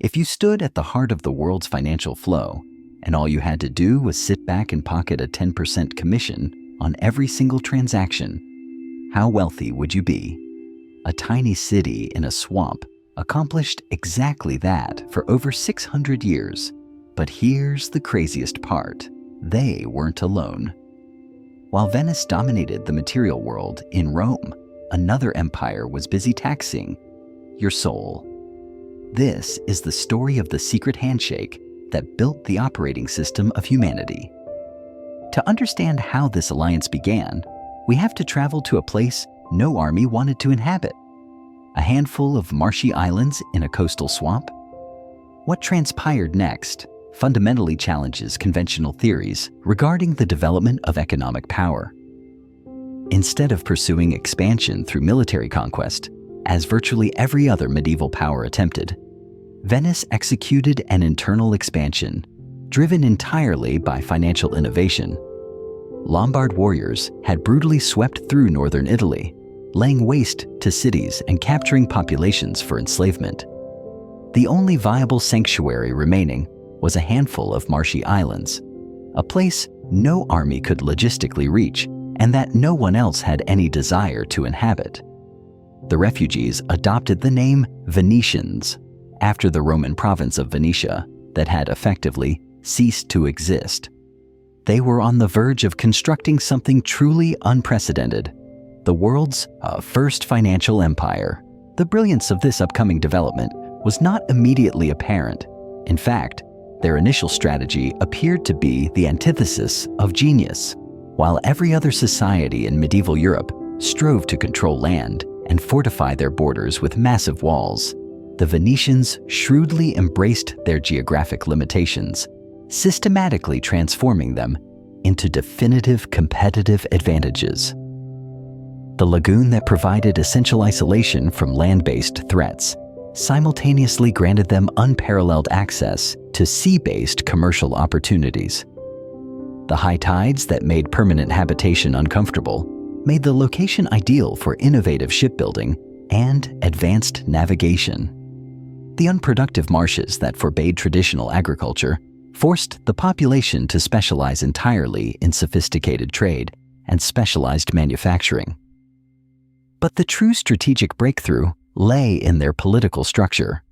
If you stood at the heart of the world's financial flow, and all you had to do was sit back and pocket a 10% commission on every single transaction, how wealthy would you be? A tiny city in a swamp accomplished exactly that for over 600 years. But here's the craziest part. They weren't alone. While Venice dominated the material world, in Rome, another empire was busy taxing your soul. This is the story of the secret handshake that built the operating system of humanity. To understand how this alliance began, we have to travel to a place no army wanted to inhabit. A handful of marshy islands in a coastal swamp. What transpired next fundamentally challenges conventional theories regarding the development of economic power. Instead of pursuing expansion through military conquest, as virtually every other medieval power attempted, Venice executed an internal expansion, driven entirely by financial innovation. Lombard warriors had brutally swept through northern Italy, laying waste to cities and capturing populations for enslavement. The only viable sanctuary remaining was a handful of marshy islands, a place no army could logistically reach and that no one else had any desire to inhabit. The refugees adopted the name Venetians, after the Roman province of Venetia that had effectively ceased to exist. They were on the verge of constructing something truly unprecedented, the world's first financial empire. The brilliance of this upcoming development was not immediately apparent. In fact, their initial strategy appeared to be the antithesis of genius. While every other society in medieval Europe strove to control land and fortify their borders with massive walls, the Venetians shrewdly embraced their geographic limitations, systematically transforming them into definitive competitive advantages. The lagoon that provided essential isolation from land-based threats simultaneously granted them unparalleled access to sea-based commercial opportunities. The high tides that made permanent habitation uncomfortable made the location ideal for innovative shipbuilding and advanced navigation. The unproductive marshes that forbade traditional agriculture forced the population to specialize entirely in sophisticated trade and specialized manufacturing. But the true strategic breakthrough lay in their political structure.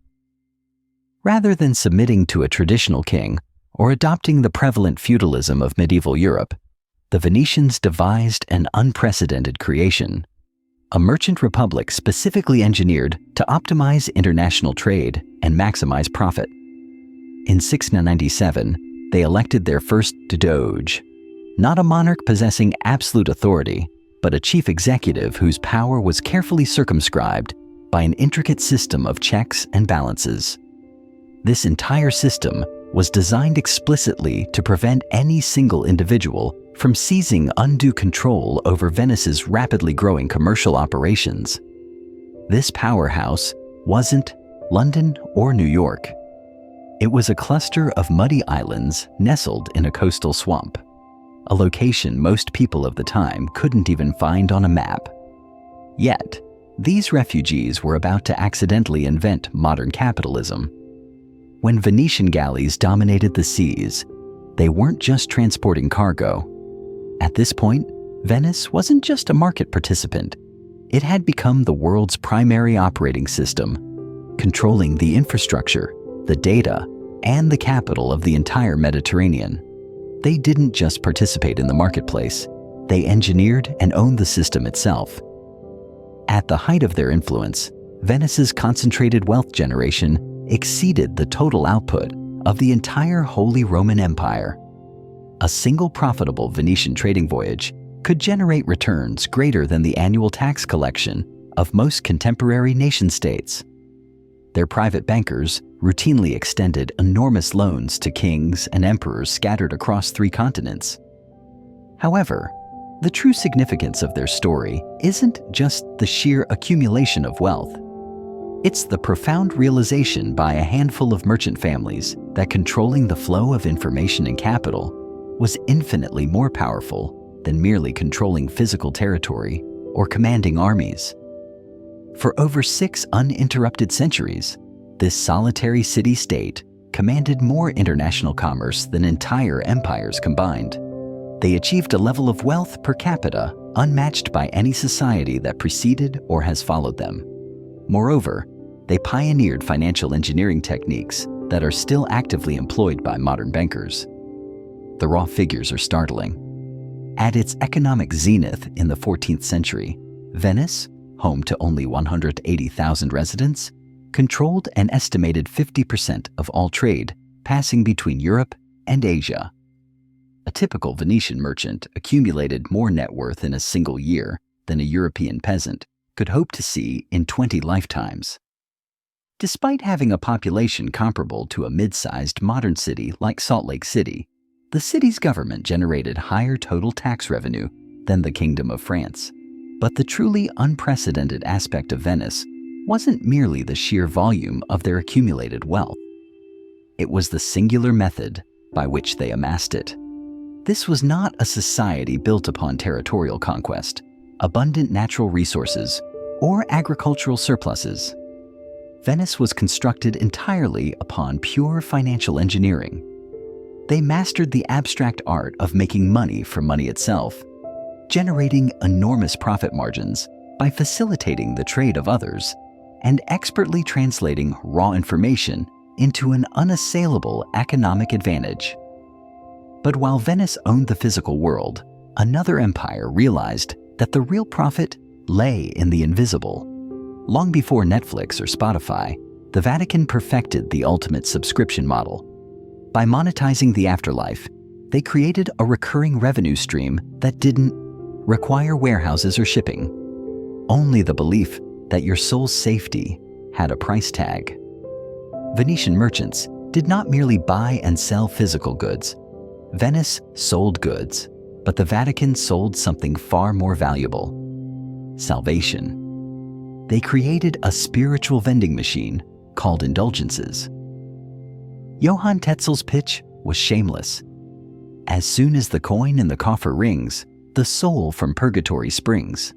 Rather than submitting to a traditional king or adopting the prevalent feudalism of medieval Europe, the Venetians devised an unprecedented creation, a merchant republic specifically engineered to optimize international trade and maximize profit. In 697, they elected their first doge, not a monarch possessing absolute authority, but a chief executive whose power was carefully circumscribed by an intricate system of checks and balances. This entire system was designed explicitly to prevent any single individual from seizing undue control over Venice's rapidly growing commercial operations. This powerhouse wasn't London or New York. It was a cluster of muddy islands nestled in a coastal swamp, a location most people of the time couldn't even find on a map. Yet, these refugees were about to accidentally invent modern capitalism. When Venetian galleys dominated the seas, they weren't just transporting cargo. At this point, Venice wasn't just a market participant. It had become the world's primary operating system, controlling the infrastructure, the data, and the capital of the entire Mediterranean. They didn't just participate in the marketplace, they engineered and owned the system itself. At the height of their influence, Venice's concentrated wealth generation exceeded the total output of the entire Holy Roman Empire. A single profitable Venetian trading voyage could generate returns greater than the annual tax collection of most contemporary nation-states. Their private bankers routinely extended enormous loans to kings and emperors scattered across 3 continents. However, the true significance of their story isn't just the sheer accumulation of wealth. It's the profound realization by a handful of merchant families that controlling the flow of information and capital was infinitely more powerful than merely controlling physical territory or commanding armies. For over 6 uninterrupted centuries, This solitary city-state commanded more international commerce than entire empires combined. They achieved a level of wealth per capita unmatched by any society that preceded or has followed them. Moreover, they pioneered financial engineering techniques that are still actively employed by modern bankers. The raw figures are startling. At its economic zenith in the 14th century, Venice, home to only 180,000 residents, controlled an estimated 50% of all trade passing between Europe and Asia. A typical Venetian merchant accumulated more net worth in a single year than a European peasant could hope to see in 20 lifetimes. Despite having a population comparable to a mid-sized modern city like Salt Lake City, the city's government generated higher total tax revenue than the Kingdom of France. But the truly unprecedented aspect of Venice wasn't merely the sheer volume of their accumulated wealth. It was the singular method by which they amassed it. This was not a society built upon territorial conquest, abundant natural resources, or agricultural surpluses. Venice was constructed entirely upon pure financial engineering. They mastered the abstract art of making money from money itself, generating enormous profit margins by facilitating the trade of others and expertly translating raw information into an unassailable economic advantage. But while Venice owned the physical world, another empire realized that the real profit lay in the invisible. Long before Netflix or Spotify, the Vatican perfected the ultimate subscription model. By monetizing the afterlife, they created a recurring revenue stream that didn't require warehouses or shipping. Only the belief that your soul's safety had a price tag. Venetian merchants did not merely buy and sell physical goods. Venice sold goods, but the Vatican sold something far more valuable: salvation. They created a spiritual vending machine called indulgences. Johann Tetzel's pitch was shameless. As soon as the coin in the coffer rings, the soul from purgatory springs.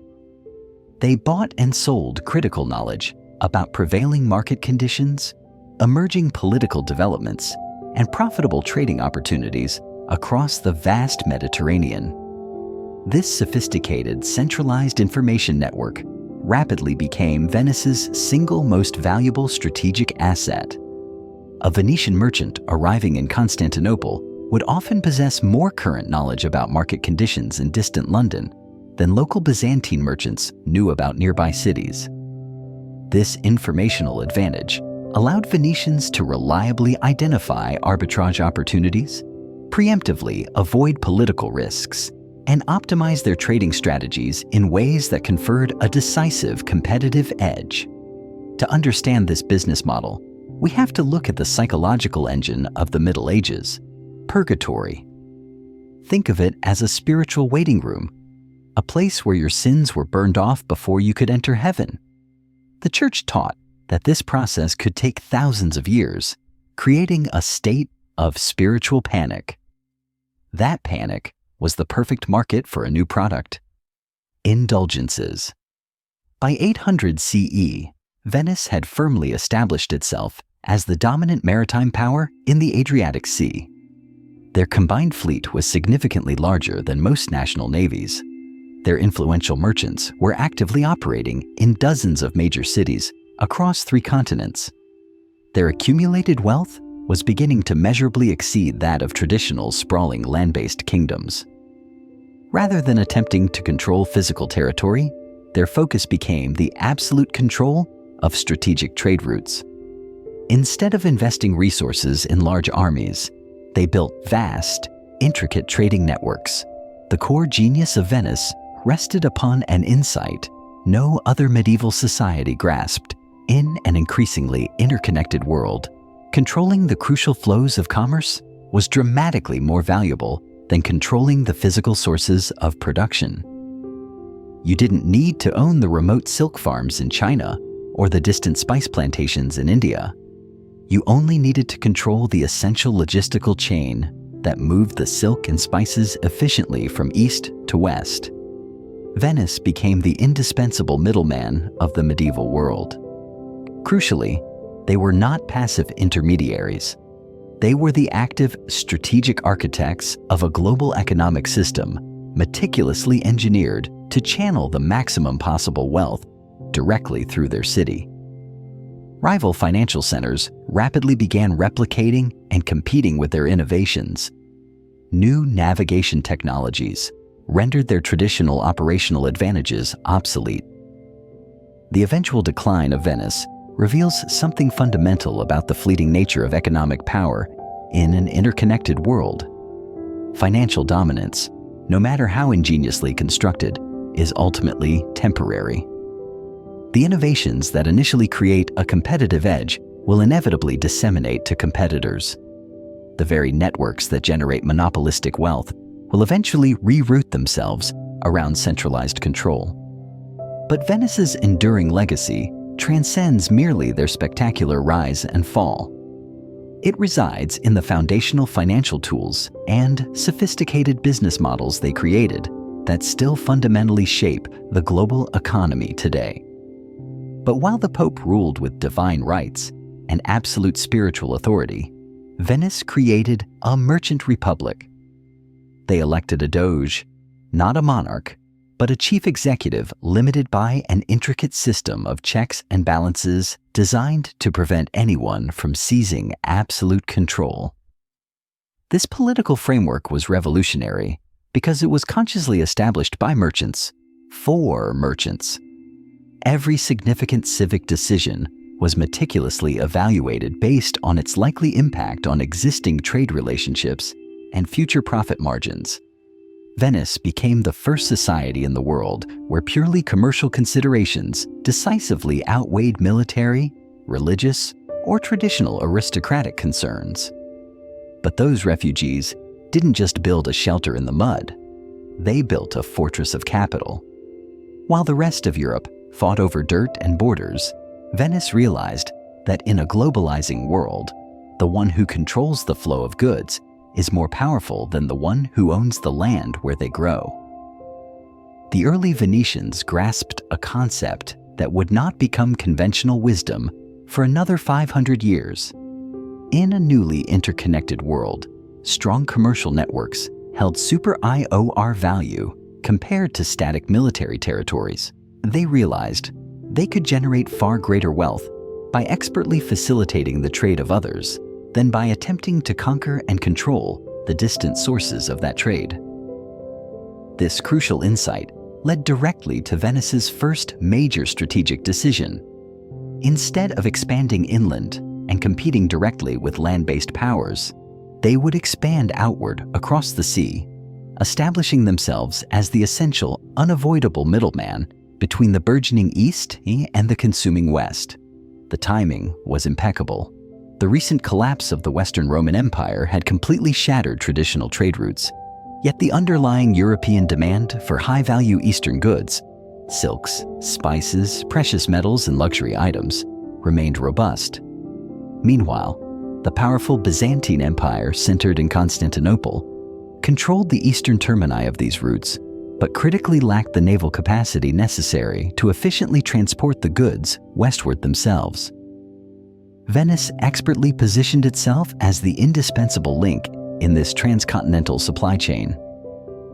They bought and sold critical knowledge about prevailing market conditions, emerging political developments, and profitable trading opportunities across the vast Mediterranean. This sophisticated, centralized information network rapidly became Venice's single most valuable strategic asset. A Venetian merchant arriving in Constantinople would often possess more current knowledge about market conditions in distant London than local Byzantine merchants knew about nearby cities. This informational advantage allowed Venetians to reliably identify arbitrage opportunities, preemptively avoid political risks, and optimize their trading strategies in ways that conferred a decisive competitive edge. To understand this business model, we have to look at the psychological engine of the Middle Ages: purgatory. Think of it as a spiritual waiting room, a place where your sins were burned off before you could enter heaven. The Church taught that this process could take thousands of years, creating a state of spiritual panic. That panic was the perfect market for a new product: indulgences. By 800 CE, Venice had firmly established itself as the dominant maritime power in the Adriatic Sea. Their combined fleet was significantly larger than most national navies. Their influential merchants were actively operating in dozens of major cities across 3 continents. Their accumulated wealth was beginning to measurably exceed that of traditional sprawling land-based kingdoms. Rather than attempting to control physical territory, their focus became the absolute control of strategic trade routes. Instead of investing resources in large armies, they built vast, intricate trading networks. The core genius of Venice rested upon an insight no other medieval society grasped. In an increasingly interconnected world, controlling the crucial flows of commerce was dramatically more valuable than controlling the physical sources of production. You didn't need to own the remote silk farms in China or the distant spice plantations in India. You only needed to control the essential logistical chain that moved the silk and spices efficiently from east to west. Venice became the indispensable middleman of the medieval world. Crucially, They were not passive intermediaries. They were the active, strategic architects of a global economic system meticulously engineered to channel the maximum possible wealth directly through their city. Rival financial centers rapidly began replicating and competing with their innovations. New navigation technologies rendered their traditional operational advantages obsolete. The eventual decline of Venice reveals something fundamental about the fleeting nature of economic power in an interconnected world. Financial dominance, no matter how ingeniously constructed, is ultimately temporary. The innovations that initially create a competitive edge will inevitably disseminate to competitors. The very networks that generate monopolistic wealth will eventually reroute themselves around centralized control. But Venice's enduring legacy transcends merely their spectacular rise and fall. It resides in the foundational financial tools and sophisticated business models they created that still fundamentally shape the global economy today. But while the Pope ruled with divine rights and absolute spiritual authority, Venice created a merchant republic. They elected a doge, not a monarch, but a chief executive limited by an intricate system of checks and balances designed to prevent anyone from seizing absolute control. This political framework was revolutionary because it was consciously established by merchants, for merchants. Every significant civic decision was meticulously evaluated based on its likely impact on existing trade relationships and future profit margins. Venice became the first society in the world where purely commercial considerations decisively outweighed military, religious, or traditional aristocratic concerns. But those refugees didn't just build a shelter in the mud. They built a fortress of capital. While the rest of Europe fought over dirt and borders, Venice realized that in a globalizing world, the one who controls the flow of goods is more powerful than the one who owns the land where they grow. The early Venetians grasped a concept that would not become conventional wisdom for another 500 years. In a newly interconnected world, strong commercial networks held super IOR value compared to static military territories. They realized they could generate far greater wealth by expertly facilitating the trade of others than by attempting to conquer and control the distant sources of that trade. This crucial insight led directly to Venice's first major strategic decision. Instead of expanding inland and competing directly with land-based powers, they would expand outward across the sea, establishing themselves as the essential, unavoidable middleman between the burgeoning East and the consuming West. The timing was impeccable. The recent collapse of the Western Roman Empire had completely shattered traditional trade routes, yet the underlying European demand for high-value Eastern goods, silks, spices, precious metals, and luxury items, remained robust. Meanwhile, the powerful Byzantine Empire, centered in Constantinople, controlled the eastern termini of these routes, but critically lacked the naval capacity necessary to efficiently transport the goods westward themselves. Venice expertly positioned itself as the indispensable link in this transcontinental supply chain.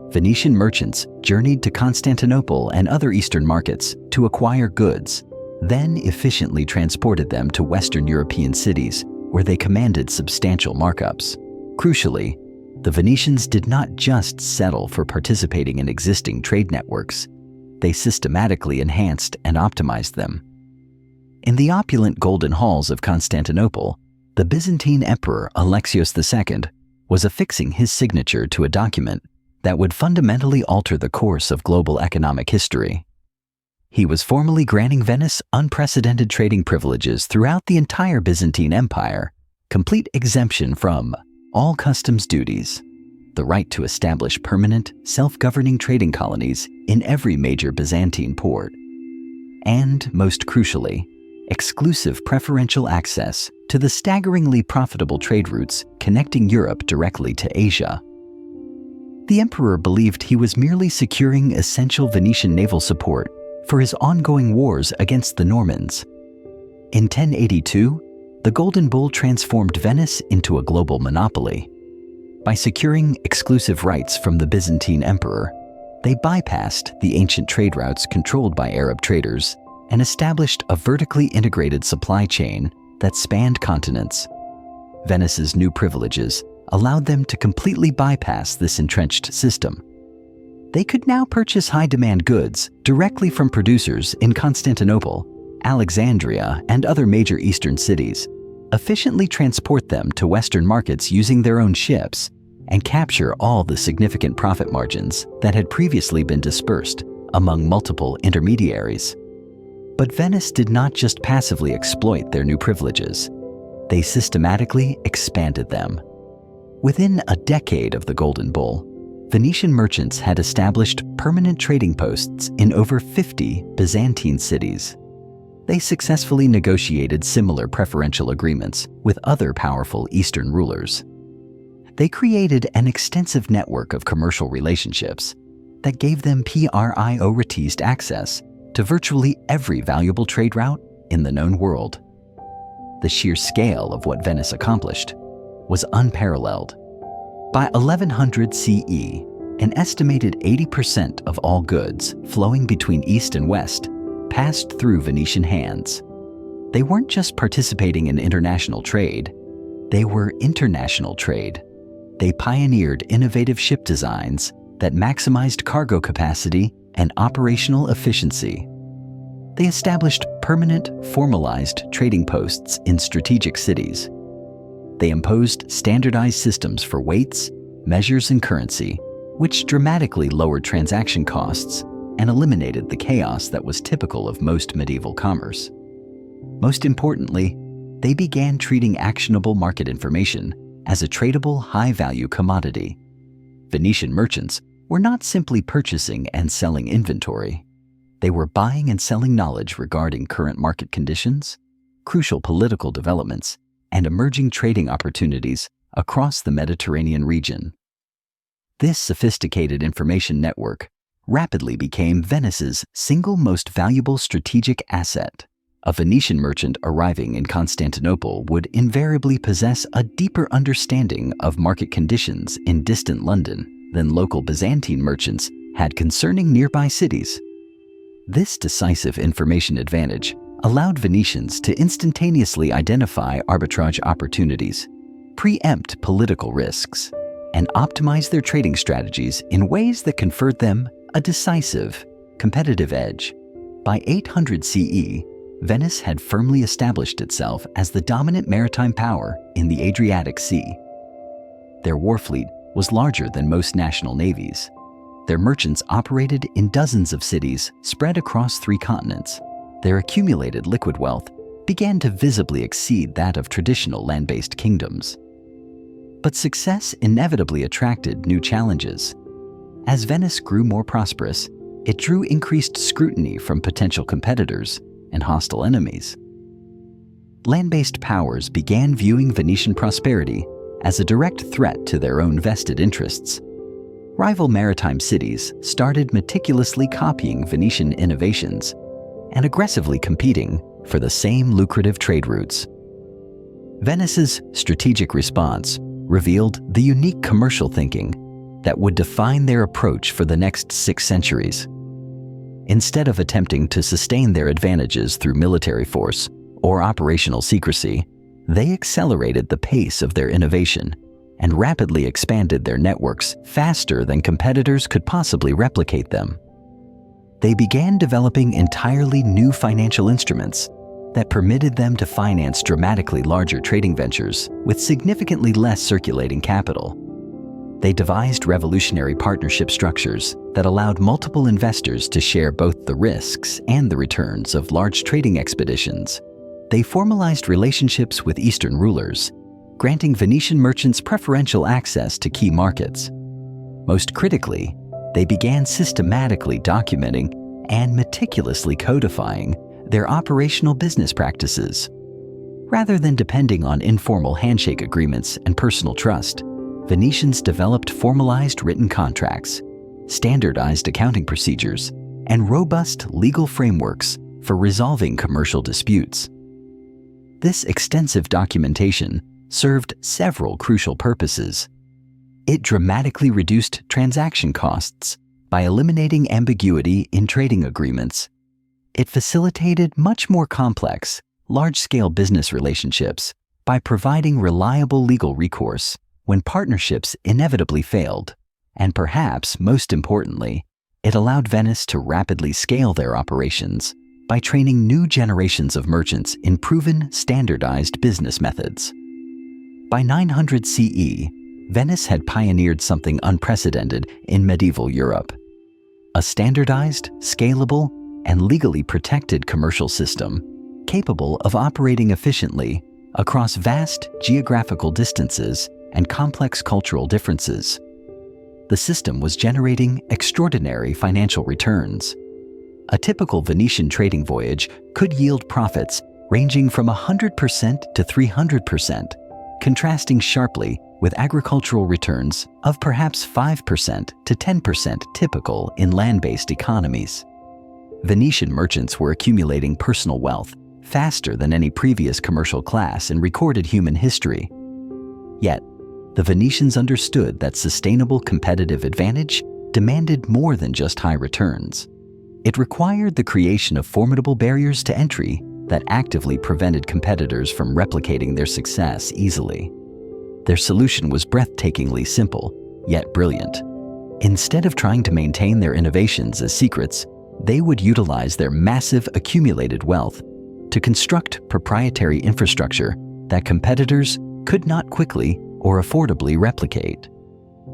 Venetian merchants journeyed to Constantinople and other eastern markets to acquire goods, then efficiently transported them to Western European cities where they commanded substantial markups. Crucially, the Venetians did not just settle for participating in existing trade networks. They systematically enhanced and optimized them. In the opulent golden halls of Constantinople, the Byzantine Emperor Alexios II was affixing his signature to a document that would fundamentally alter the course of global economic history. He was formally granting Venice unprecedented trading privileges throughout the entire Byzantine Empire, complete exemption from all customs duties, the right to establish permanent, self-governing trading colonies in every major Byzantine port, and, most crucially, exclusive preferential access to the staggeringly profitable trade routes connecting Europe directly to Asia. The emperor believed he was merely securing essential Venetian naval support for his ongoing wars against the Normans. In 1082, the Golden Bull transformed Venice into a global monopoly. By securing exclusive rights from the Byzantine emperor, they bypassed the ancient trade routes controlled by Arab traders and established a vertically integrated supply chain that spanned continents. Venice's new privileges allowed them to completely bypass this entrenched system. They could now purchase high-demand goods directly from producers in Constantinople, Alexandria, and other major eastern cities, efficiently transport them to Western markets using their own ships, and capture all the significant profit margins that had previously been dispersed among multiple intermediaries. But Venice did not just passively exploit their new privileges. They systematically expanded them. Within a decade of the Golden Bull, Venetian merchants had established permanent trading posts in over 50 Byzantine cities. They successfully negotiated similar preferential agreements with other powerful Eastern rulers. They created an extensive network of commercial relationships that gave them prioritized access to virtually every valuable trade route in the known world. The sheer scale of what Venice accomplished was unparalleled. By 1100 CE, an estimated 80% of all goods flowing between East and West passed through Venetian hands. They weren't just participating in international trade, they were international trade. They pioneered innovative ship designs that maximized cargo capacity and operational efficiency. They established permanent, formalized trading posts in strategic cities. They imposed standardized systems for weights, measures, and currency, which dramatically lowered transaction costs and eliminated the chaos that was typical of most medieval commerce. Most importantly, they began treating actionable market information as a tradable, high-value commodity. Venetian merchants were not simply purchasing and selling inventory. They were buying and selling knowledge regarding current market conditions, crucial political developments, and emerging trading opportunities across the Mediterranean region. This sophisticated information network rapidly became Venice's single most valuable strategic asset. A Venetian merchant arriving in Constantinople would invariably possess a deeper understanding of market conditions in distant London than local Byzantine merchants had concerning nearby cities. This decisive information advantage allowed Venetians to instantaneously identify arbitrage opportunities, preempt political risks, and optimize their trading strategies in ways that conferred them a decisive, competitive edge. By 800 CE, Venice had firmly established itself as the dominant maritime power in the Adriatic Sea. Their war fleet was larger than most national navies. Their merchants operated in dozens of cities spread across 3 continents. Their accumulated liquid wealth began to visibly exceed that of traditional land-based kingdoms. But success inevitably attracted new challenges. As Venice grew more prosperous, it drew increased scrutiny from potential competitors and hostile enemies. Land-based powers began viewing Venetian prosperity as a direct threat to their own vested interests. Rival maritime cities started meticulously copying Venetian innovations and aggressively competing for the same lucrative trade routes. Venice's strategic response revealed the unique commercial thinking that would define their approach for the next 6 centuries. Instead of attempting to sustain their advantages through military force or operational secrecy, they accelerated the pace of their innovation and rapidly expanded their networks faster than competitors could possibly replicate them. They began developing entirely new financial instruments that permitted them to finance dramatically larger trading ventures with significantly less circulating capital. They devised revolutionary partnership structures that allowed multiple investors to share both the risks and the returns of large trading expeditions. They formalized relationships with Eastern rulers, granting Venetian merchants preferential access to key markets. Most critically, they began systematically documenting and meticulously codifying their operational business practices. Rather than depending on informal handshake agreements and personal trust, Venetians developed formalized written contracts, standardized accounting procedures, and robust legal frameworks for resolving commercial disputes. This extensive documentation served several crucial purposes. It dramatically reduced transaction costs by eliminating ambiguity in trading agreements. It facilitated much more complex, large-scale business relationships by providing reliable legal recourse when partnerships inevitably failed. And perhaps most importantly, it allowed Venice to rapidly scale their operations by training new generations of merchants in proven, standardized business methods. By 900 CE, Venice had pioneered something unprecedented in medieval Europe: a standardized, scalable, and legally protected commercial system capable of operating efficiently across vast geographical distances and complex cultural differences. The system was generating extraordinary financial returns. A typical Venetian trading voyage could yield profits ranging from 100% to 300%, contrasting sharply with agricultural returns of perhaps 5% to 10% typical in land-based economies. Venetian merchants were accumulating personal wealth faster than any previous commercial class in recorded human history. Yet, the Venetians understood that sustainable competitive advantage demanded more than just high returns. It required the creation of formidable barriers to entry that actively prevented competitors from replicating their success easily. Their solution was breathtakingly simple, yet brilliant. Instead of trying to maintain their innovations as secrets, they would utilize their massive accumulated wealth to construct proprietary infrastructure that competitors could not quickly or affordably replicate.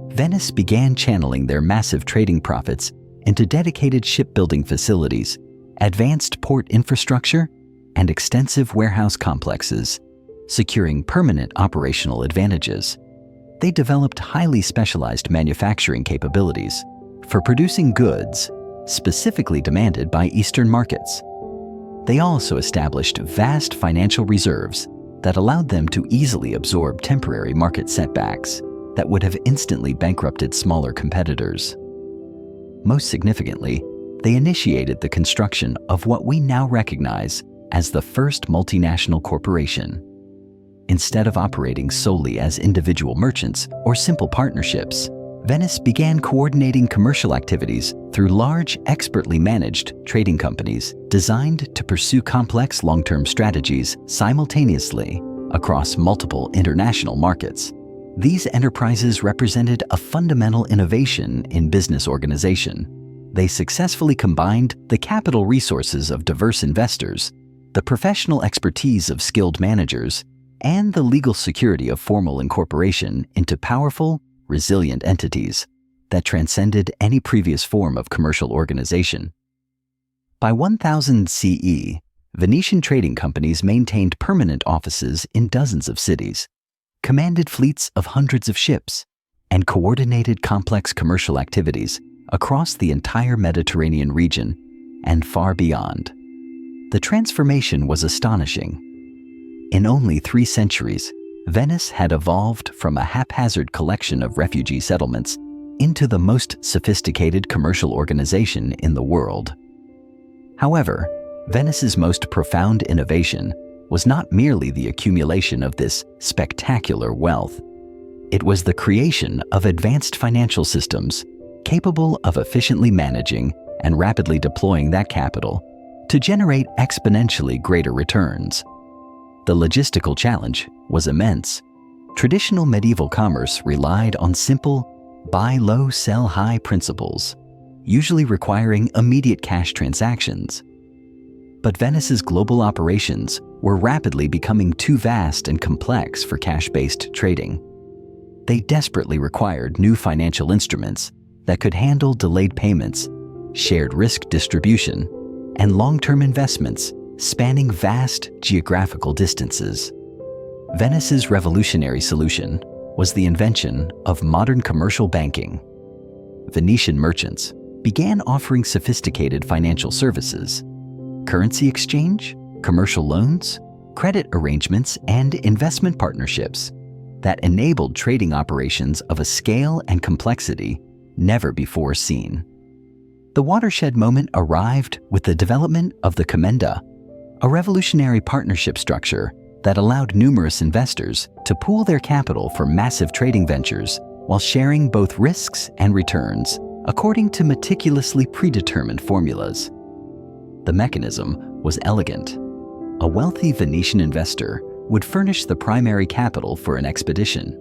Venice began channeling their massive trading profits into dedicated shipbuilding facilities, advanced port infrastructure, and extensive warehouse complexes, securing permanent operational advantages. They developed highly specialized manufacturing capabilities for producing goods specifically demanded by Eastern markets. They also established vast financial reserves that allowed them to easily absorb temporary market setbacks that would have instantly bankrupted smaller competitors. Most significantly, they initiated the construction of what we now recognize as the first multinational corporation. Instead of operating solely as individual merchants or simple partnerships, Venice began coordinating commercial activities through large, expertly managed trading companies designed to pursue complex long-term strategies simultaneously across multiple international markets. These enterprises represented a fundamental innovation in business organization. They successfully combined the capital resources of diverse investors, the professional expertise of skilled managers, and the legal security of formal incorporation into powerful, resilient entities that transcended any previous form of commercial organization. By 1000 CE, Venetian trading companies maintained permanent offices in dozens of cities, commanded fleets of hundreds of ships, and coordinated complex commercial activities across the entire Mediterranean region and far beyond. The transformation was astonishing. In only 3 centuries, Venice had evolved from a haphazard collection of refugee settlements into the most sophisticated commercial organization in the world. However, Venice's most profound innovation was not merely the accumulation of this spectacular wealth. It was the creation of advanced financial systems capable of efficiently managing and rapidly deploying that capital to generate exponentially greater returns. The logistical challenge was immense. Traditional medieval commerce relied on simple buy low, sell high principles, usually requiring immediate cash transactions. But Venice's global operations were rapidly becoming too vast and complex for cash-based trading. They desperately required new financial instruments that could handle delayed payments, shared risk distribution, and long-term investments spanning vast geographical distances. Venice's revolutionary solution was the invention of modern commercial banking. Venetian merchants began offering sophisticated financial services, currency exchange, commercial loans, credit arrangements, and investment partnerships that enabled trading operations of a scale and complexity never before seen. The watershed moment arrived with the development of the Commenda, a revolutionary partnership structure that allowed numerous investors to pool their capital for massive trading ventures while sharing both risks and returns according to meticulously predetermined formulas. The mechanism was elegant. A wealthy Venetian investor would furnish the primary capital for an expedition.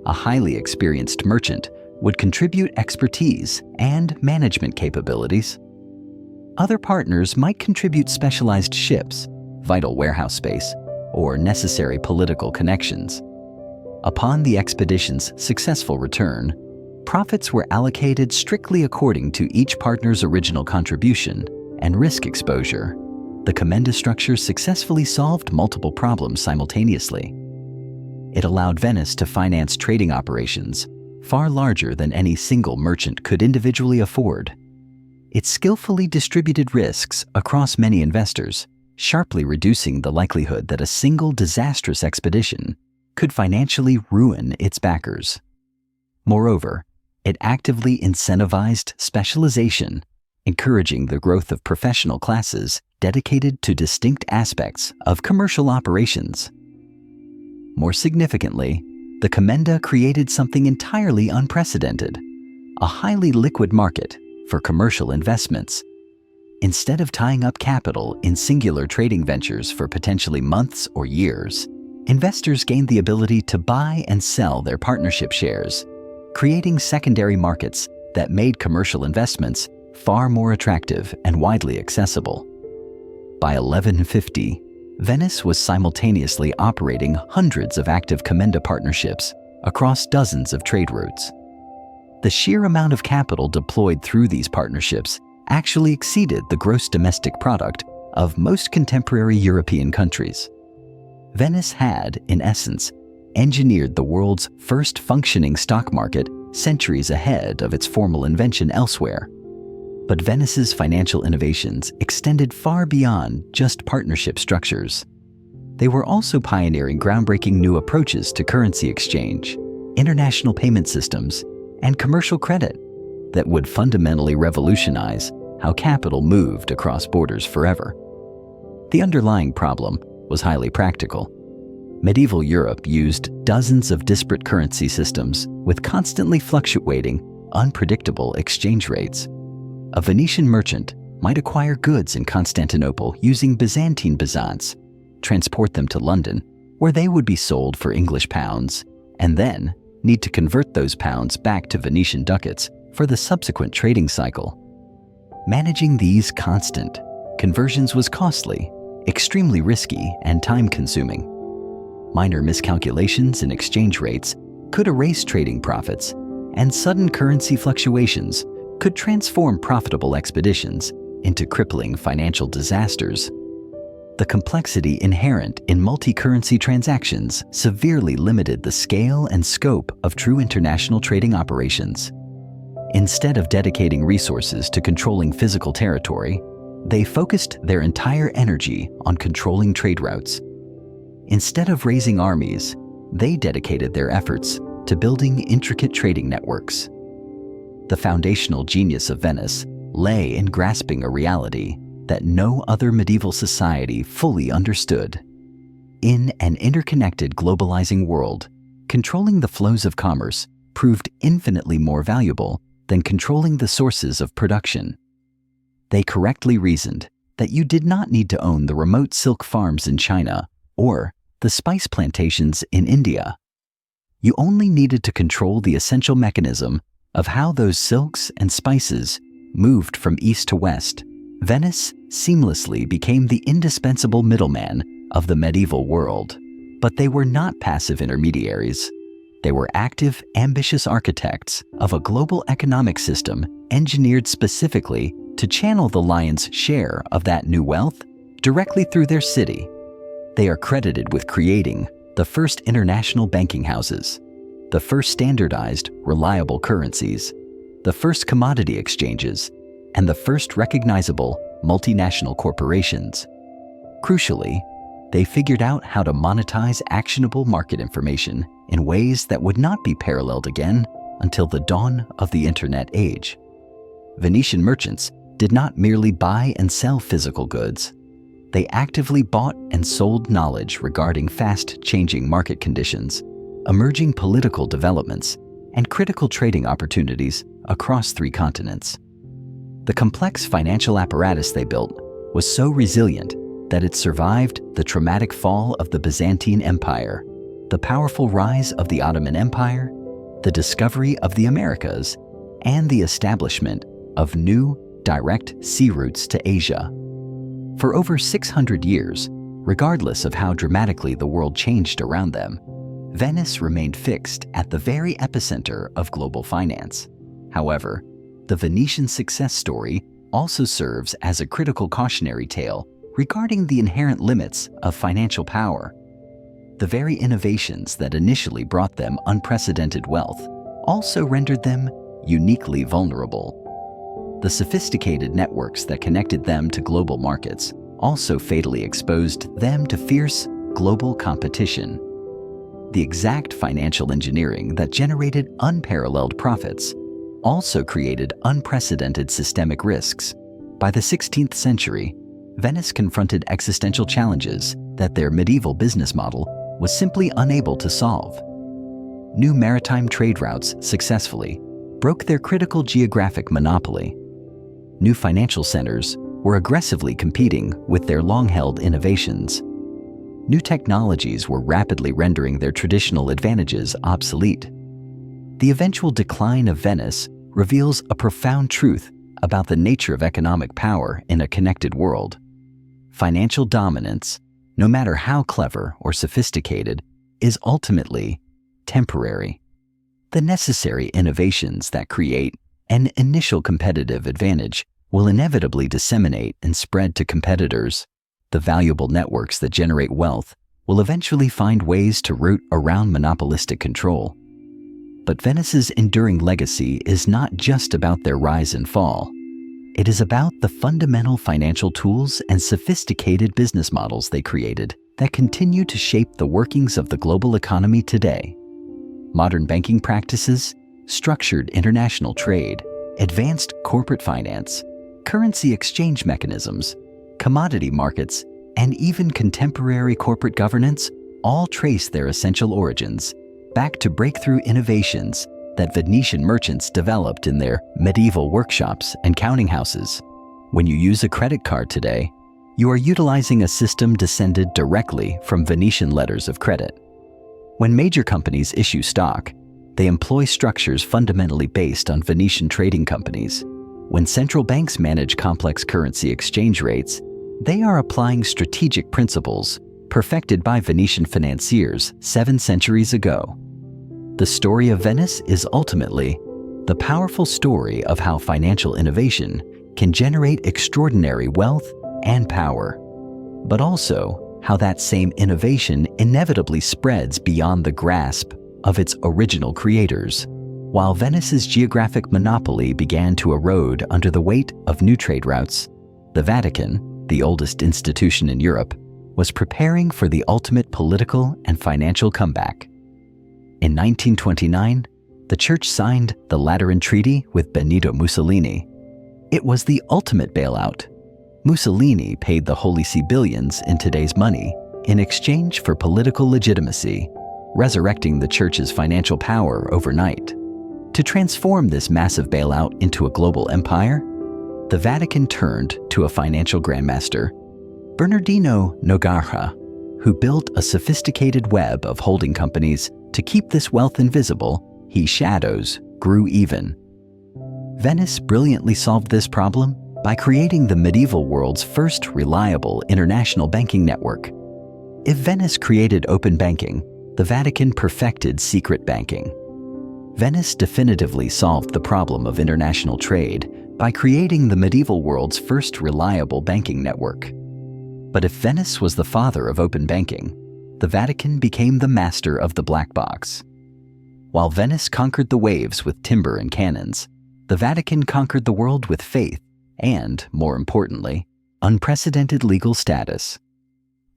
A highly experienced merchant would contribute expertise and management capabilities. Other partners might contribute specialized ships, vital warehouse space, or necessary political connections. Upon the expedition's successful return, profits were allocated strictly according to each partner's original contribution and risk exposure. The commenda structure successfully solved multiple problems simultaneously. It allowed Venice to finance trading operations far larger than any single merchant could individually afford. It skillfully distributed risks across many investors, sharply reducing the likelihood that a single disastrous expedition could financially ruin its backers. Moreover, it actively incentivized specialization, encouraging the growth of professional classes dedicated to distinct aspects of commercial operations. More significantly, the commenda created something entirely unprecedented, a highly liquid market for commercial investments. Instead of tying up capital in singular trading ventures for potentially months or years, investors gained the ability to buy and sell their partnership shares, creating secondary markets that made commercial investments far more attractive and widely accessible. By 1150, Venice was simultaneously operating hundreds of active commenda partnerships across dozens of trade routes. The sheer amount of capital deployed through these partnerships actually exceeded the gross domestic product of most contemporary European countries. Venice had, in essence, engineered the world's first functioning stock market centuries ahead of its formal invention elsewhere. But Venice's financial innovations extended far beyond just partnership structures. They were also pioneering groundbreaking new approaches to currency exchange, international payment systems, and commercial credit that would fundamentally revolutionize how capital moved across borders forever. The underlying problem was highly practical. Medieval Europe used dozens of disparate currency systems with constantly fluctuating, unpredictable exchange rates. A Venetian merchant might acquire goods in Constantinople using Byzantine byzants, transport them to London, where they would be sold for English pounds, and then need to convert those pounds back to Venetian ducats for the subsequent trading cycle. Managing these constant conversions was costly, extremely risky, and time-consuming. Minor miscalculations in exchange rates could erase trading profits, and sudden currency fluctuations could transform profitable expeditions into crippling financial disasters. The complexity inherent in multi-currency transactions severely limited the scale and scope of true international trading operations. Instead of dedicating resources to controlling physical territory, they focused their entire energy on controlling trade routes. Instead of raising armies, they dedicated their efforts to building intricate trading networks. The foundational genius of Venice lay in grasping a reality that no other medieval society fully understood. In an interconnected, globalizing world, controlling the flows of commerce proved infinitely more valuable than controlling the sources of production. They correctly reasoned that you did not need to own the remote silk farms in China or the spice plantations in India. You only needed to control the essential mechanism of how those silks and spices moved from east to west. Venice seamlessly became the indispensable middleman of the medieval world. But they were not passive intermediaries. They were active, ambitious architects of a global economic system engineered specifically to channel the lion's share of that new wealth directly through their city. They are credited with creating the first international banking houses, the first standardized, reliable currencies, the first commodity exchanges, and the first recognizable multinational corporations. Crucially, they figured out how to monetize actionable market information in ways that would not be paralleled again until the dawn of the Internet age. Venetian merchants did not merely buy and sell physical goods. They actively bought and sold knowledge regarding fast-changing market conditions, emerging political developments, and critical trading opportunities across 3 continents. The complex financial apparatus they built was so resilient that it survived the traumatic fall of the Byzantine Empire, the powerful rise of the Ottoman Empire, the discovery of the Americas, and the establishment of new, direct sea routes to Asia. For over 600 years, regardless of how dramatically the world changed around them, Venice remained fixed at the very epicenter of global finance. However, the Venetian success story also serves as a critical cautionary tale regarding the inherent limits of financial power. The very innovations that initially brought them unprecedented wealth also rendered them uniquely vulnerable. The sophisticated networks that connected them to global markets also fatally exposed them to fierce global competition. The exact financial engineering that generated unparalleled profits also created unprecedented systemic risks. By the 16th century, Venice confronted existential challenges that their medieval business model was simply unable to solve. New maritime trade routes successfully broke their critical geographic monopoly. New financial centers were aggressively competing with their long-held innovations. New technologies were rapidly rendering their traditional advantages obsolete. The eventual decline of Venice reveals a profound truth about the nature of economic power in a connected world. Financial dominance, no matter how clever or sophisticated, is ultimately temporary. The necessary innovations that create an initial competitive advantage will inevitably disseminate and spread to competitors. The valuable networks that generate wealth will eventually find ways to root around monopolistic control. But Venice's enduring legacy is not just about their rise and fall. It is about the fundamental financial tools and sophisticated business models they created that continue to shape the workings of the global economy today. Modern banking practices, structured international trade, advanced corporate finance, currency exchange mechanisms, commodity markets, and even contemporary corporate governance all trace their essential origins back to breakthrough innovations that Venetian merchants developed in their medieval workshops and counting houses. When you use a credit card today, you are utilizing a system descended directly from Venetian letters of credit. When major companies issue stock, they employ structures fundamentally based on Venetian trading companies. When central banks manage complex currency exchange rates, they are applying strategic principles perfected by Venetian financiers 7 centuries ago. The story of Venice is ultimately the powerful story of how financial innovation can generate extraordinary wealth and power, but also how that same innovation inevitably spreads beyond the grasp of its original creators. While Venice's geographic monopoly began to erode under the weight of new trade routes, the Vatican, the oldest institution in Europe, was preparing for the ultimate political and financial comeback. In 1929, the Church signed the Lateran Treaty with Benito Mussolini. It was the ultimate bailout. Mussolini paid the Holy See billions in today's money in exchange for political legitimacy, resurrecting the Church's financial power overnight. To transform this massive bailout into a global empire, the Vatican turned to a financial grandmaster, Bernardino Nogueira, who built a sophisticated web of holding companies to keep this wealth invisible. His shadows grew even. Venice brilliantly solved this problem by creating the medieval world's first reliable international banking network. If Venice created open banking, the Vatican perfected secret banking. Venice definitively solved the problem of international trade by creating the medieval world's first reliable banking network. But if Venice was the father of open banking, the Vatican became the master of the black box. While Venice conquered the waves with timber and cannons, the Vatican conquered the world with faith and, more importantly, unprecedented legal status.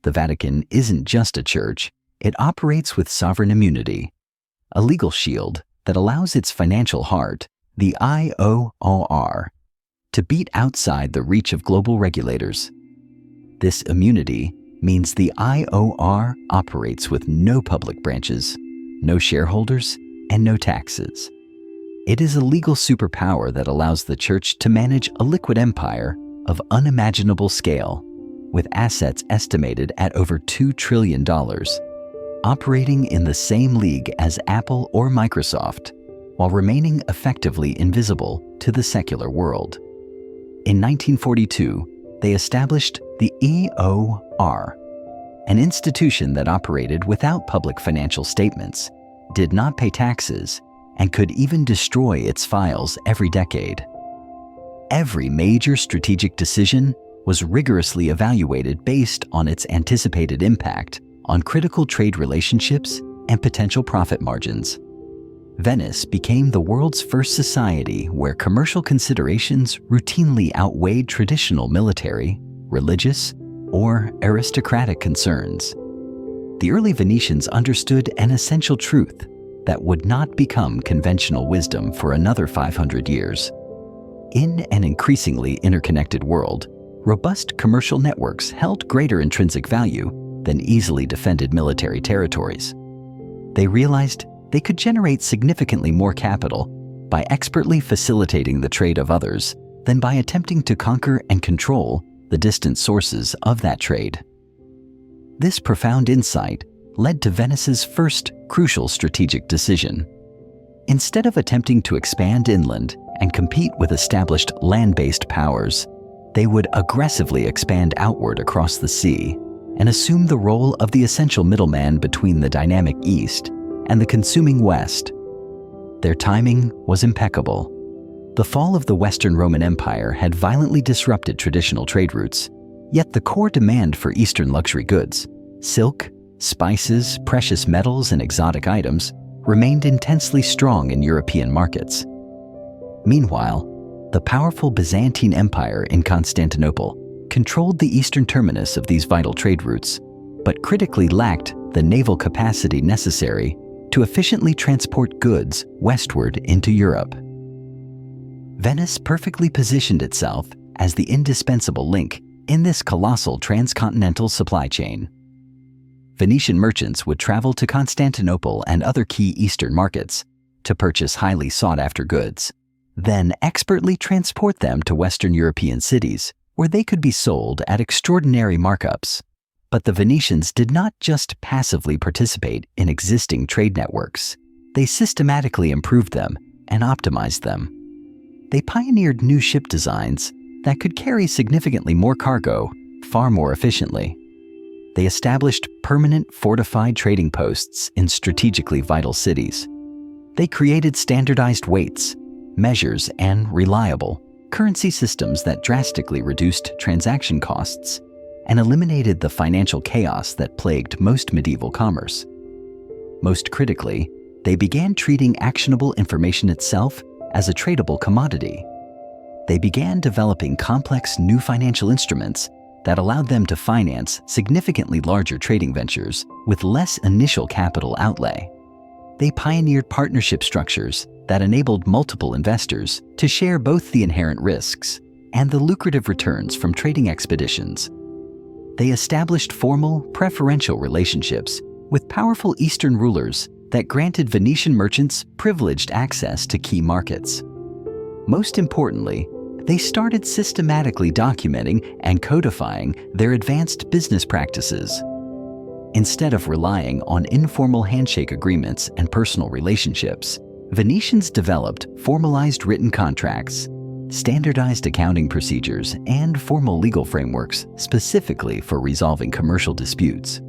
The Vatican isn't just a church, it operates with sovereign immunity, a legal shield that allows its financial heart, the IOR, to beat outside the reach of global regulators. This immunity means the IOR operates with no public branches, no shareholders, and no taxes. It is a legal superpower that allows the church to manage a liquid empire of unimaginable scale, with assets estimated at over $2 trillion, operating in the same league as Apple or Microsoft, while remaining effectively invisible to the secular world. In 1942, they established the EOR, an institution that operated without public financial statements, did not pay taxes, and could even destroy its files every decade. Every major strategic decision was rigorously evaluated based on its anticipated impact on critical trade relationships and potential profit margins. Venice became the world's first society where commercial considerations routinely outweighed traditional military, religious, or aristocratic concerns. The early Venetians understood an essential truth that would not become conventional wisdom for another 500 years. In an increasingly interconnected world, robust commercial networks held greater intrinsic value than easily defended military territories. They realized they could generate significantly more capital by expertly facilitating the trade of others than by attempting to conquer and control the distant sources of that trade. This profound insight led to Venice's first crucial strategic decision. Instead of attempting to expand inland and compete with established land-based powers, they would aggressively expand outward across the sea and assume the role of the essential middleman between the dynamic East and the consuming West. Their timing was impeccable. The fall of the Western Roman Empire had violently disrupted traditional trade routes, yet the core demand for Eastern luxury goods, silk, spices, precious metals, and exotic items, remained intensely strong in European markets. Meanwhile, the powerful Byzantine Empire in Constantinople controlled the eastern terminus of these vital trade routes, but critically lacked the naval capacity necessary to efficiently transport goods westward into Europe. Venice perfectly positioned itself as the indispensable link in this colossal transcontinental supply chain. Venetian merchants would travel to Constantinople and other key Eastern markets to purchase highly sought-after goods, then expertly transport them to Western European cities where they could be sold at extraordinary markups. But the Venetians did not just passively participate in existing trade networks. They systematically improved them and optimized them. They pioneered new ship designs that could carry significantly more cargo far more efficiently. They established permanent fortified trading posts in strategically vital cities. They created standardized weights, measures, and reliable currency systems that drastically reduced transaction costs and eliminated the financial chaos that plagued most medieval commerce. Most critically, they began treating actionable information itself as a tradable commodity. They began developing complex new financial instruments that allowed them to finance significantly larger trading ventures with less initial capital outlay. They pioneered partnership structures that enabled multiple investors to share both the inherent risks and the lucrative returns from trading expeditions. They established formal, preferential relationships with powerful Eastern rulers that granted Venetian merchants privileged access to key markets. Most importantly, they started systematically documenting and codifying their advanced business practices. Instead of relying on informal handshake agreements and personal relationships, Venetians developed formalized written contracts, standardized accounting procedures, and formal legal frameworks specifically for resolving commercial disputes.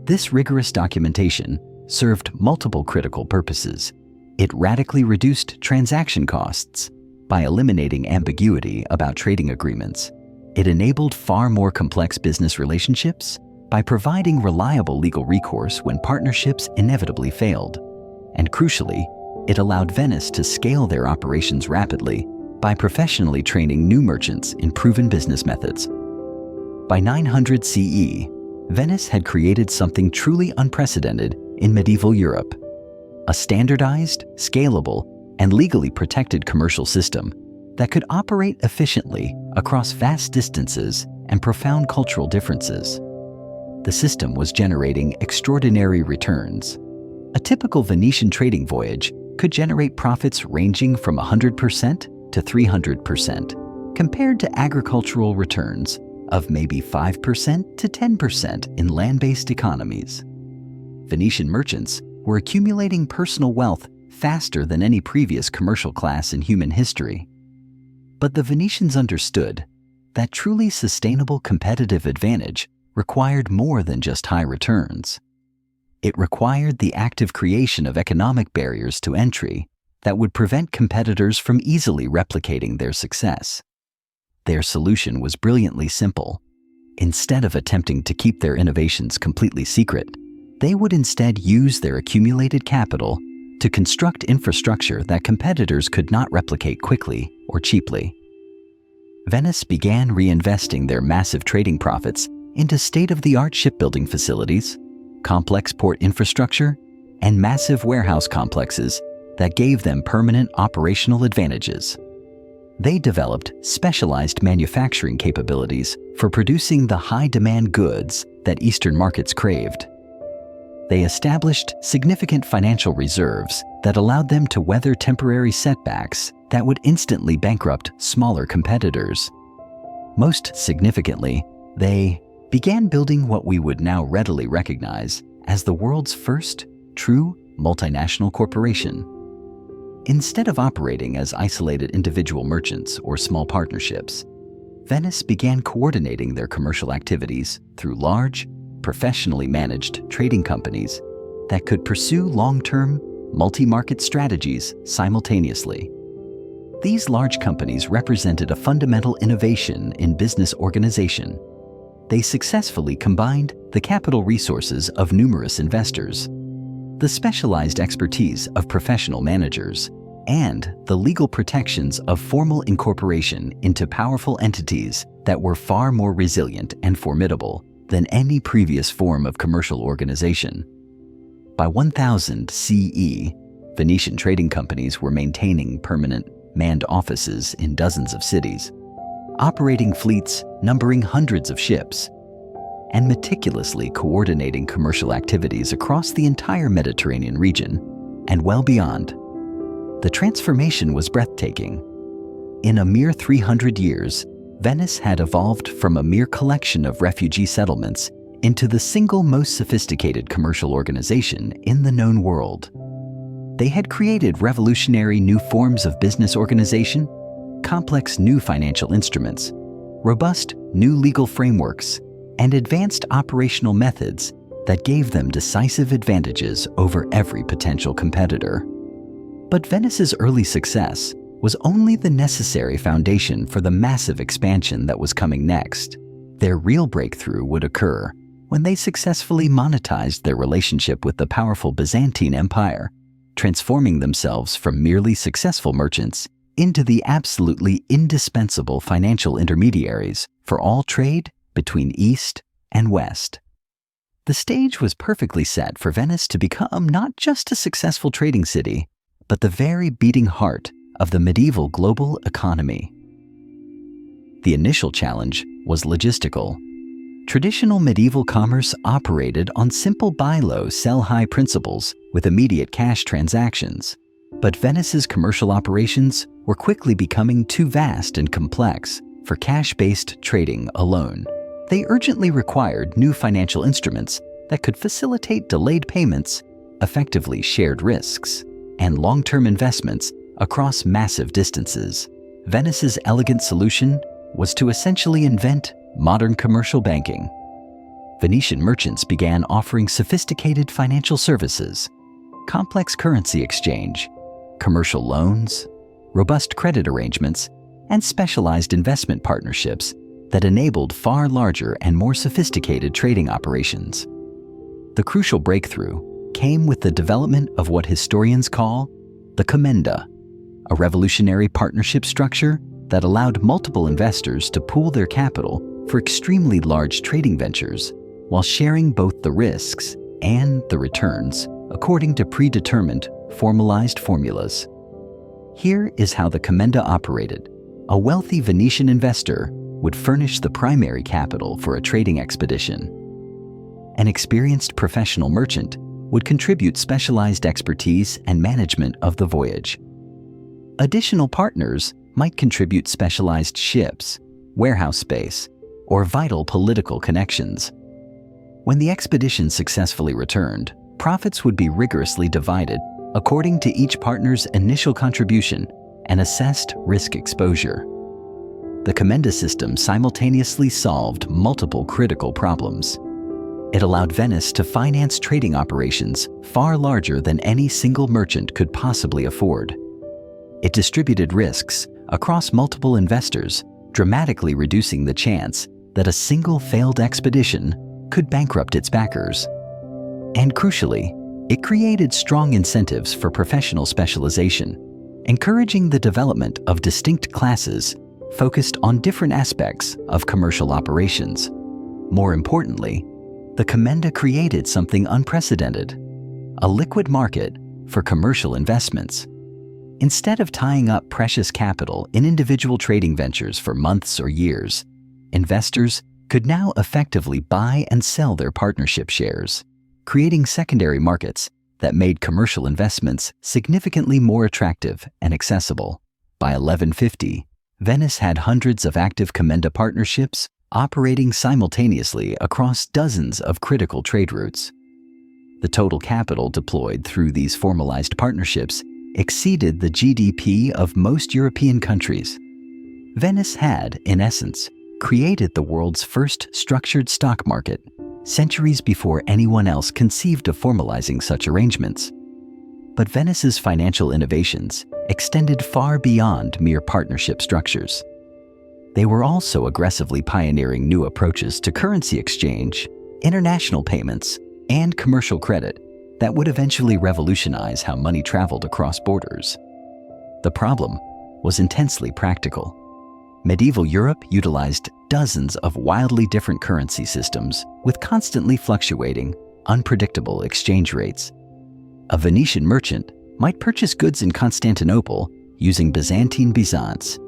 This rigorous documentation served multiple critical purposes. It radically reduced transaction costs by eliminating ambiguity about trading agreements. It enabled far more complex business relationships by providing reliable legal recourse when partnerships inevitably failed. And crucially, it allowed Venice to scale their operations rapidly by professionally training new merchants in proven business methods. By 900 CE, Venice had created something truly unprecedented in medieval Europe: a standardized, scalable, and legally protected commercial system that could operate efficiently across vast distances and profound cultural differences. The system was generating extraordinary returns. A typical Venetian trading voyage could generate profits ranging from 100% to 300%, compared to agricultural returns of maybe 5% to 10% in land-based economies. Venetian merchants were accumulating personal wealth faster than any previous commercial class in human history. But the Venetians understood that truly sustainable competitive advantage required more than just high returns. It required the active creation of economic barriers to entry that would prevent competitors from easily replicating their success. Their solution was brilliantly simple. Instead of attempting to keep their innovations completely secret, they would instead use their accumulated capital to construct infrastructure that competitors could not replicate quickly or cheaply. Venice began reinvesting their massive trading profits into state-of-the-art shipbuilding facilities, complex port infrastructure, and massive warehouse complexes that gave them permanent operational advantages. They developed specialized manufacturing capabilities for producing the high-demand goods that Eastern markets craved. They established significant financial reserves that allowed them to weather temporary setbacks that would instantly bankrupt smaller competitors. Most significantly, they began building what we would now readily recognize as the world's first true multinational corporation. Instead of operating as isolated individual merchants or small partnerships, Venice began coordinating their commercial activities through large, professionally managed trading companies that could pursue long-term, multi-market strategies simultaneously. These large companies represented a fundamental innovation in business organization. They successfully combined the capital resources of numerous investors, the specialized expertise of professional managers, and the legal protections of formal incorporation into powerful entities that were far more resilient and formidable than any previous form of commercial organization. By 1000 CE, Venetian trading companies were maintaining permanent manned offices in dozens of cities, operating fleets numbering hundreds of ships, and meticulously coordinating commercial activities across the entire Mediterranean region and well beyond. The transformation was breathtaking. In a mere 300 years, Venice had evolved from a mere collection of refugee settlements into the single most sophisticated commercial organization in the known world. They had created revolutionary new forms of business organization, complex new financial instruments, robust new legal frameworks, and advanced operational methods that gave them decisive advantages over every potential competitor. But Venice's early success was only the necessary foundation for the massive expansion that was coming next. Their real breakthrough would occur when they successfully monetized their relationship with the powerful Byzantine Empire, transforming themselves from merely successful merchants into the absolutely indispensable financial intermediaries for all trade between East and West. The stage was perfectly set for Venice to become not just a successful trading city, but the very beating heart of the medieval global economy. The initial challenge was logistical. Traditional medieval commerce operated on simple buy low, sell high principles with immediate cash transactions. But Venice's commercial operations were quickly becoming too vast and complex for cash-based trading alone. They urgently required new financial instruments that could facilitate delayed payments, effectively shared risks, and long-term investments across massive distances. Venice's elegant solution was to essentially invent modern commercial banking. Venetian merchants began offering sophisticated financial services, complex currency exchange, commercial loans, robust credit arrangements, and specialized investment partnerships that enabled far larger and more sophisticated trading operations. The crucial breakthrough came with the development of what historians call the commenda, a revolutionary partnership structure that allowed multiple investors to pool their capital for extremely large trading ventures while sharing both the risks and the returns according to predetermined, formalized formulas. Here is how the commenda operated. A wealthy Venetian investor would furnish the primary capital for a trading expedition. An experienced professional merchant would contribute specialized expertise and management of the voyage. Additional partners might contribute specialized ships, warehouse space, or vital political connections. When the expedition successfully returned, profits would be rigorously divided according to each partner's initial contribution and assessed risk exposure. The Commenda system simultaneously solved multiple critical problems. It allowed Venice to finance trading operations far larger than any single merchant could possibly afford. It distributed risks across multiple investors, dramatically reducing the chance that a single failed expedition could bankrupt its backers. And crucially, it created strong incentives for professional specialization, encouraging the development of distinct classes focused on different aspects of commercial operations. More importantly, the Commenda created something unprecedented: a liquid market for commercial investments. Instead of tying up precious capital in individual trading ventures for months or years, investors could now effectively buy and sell their partnership shares, creating secondary markets that made commercial investments significantly more attractive and accessible. By 1150, Venice had hundreds of active Commenda partnerships operating simultaneously across dozens of critical trade routes. The total capital deployed through these formalized partnerships exceeded the GDP of most European countries. Venice had, in essence, created the world's first structured stock market, centuries before anyone else conceived of formalizing such arrangements. But Venice's financial innovations extended far beyond mere partnership structures. They were also aggressively pioneering new approaches to currency exchange, international payments, and commercial credit that would eventually revolutionize how money traveled across borders. The problem was intensely practical. Medieval Europe utilized dozens of wildly different currency systems with constantly fluctuating, unpredictable exchange rates. A Venetian merchant might purchase goods in Constantinople using Byzantine byzants,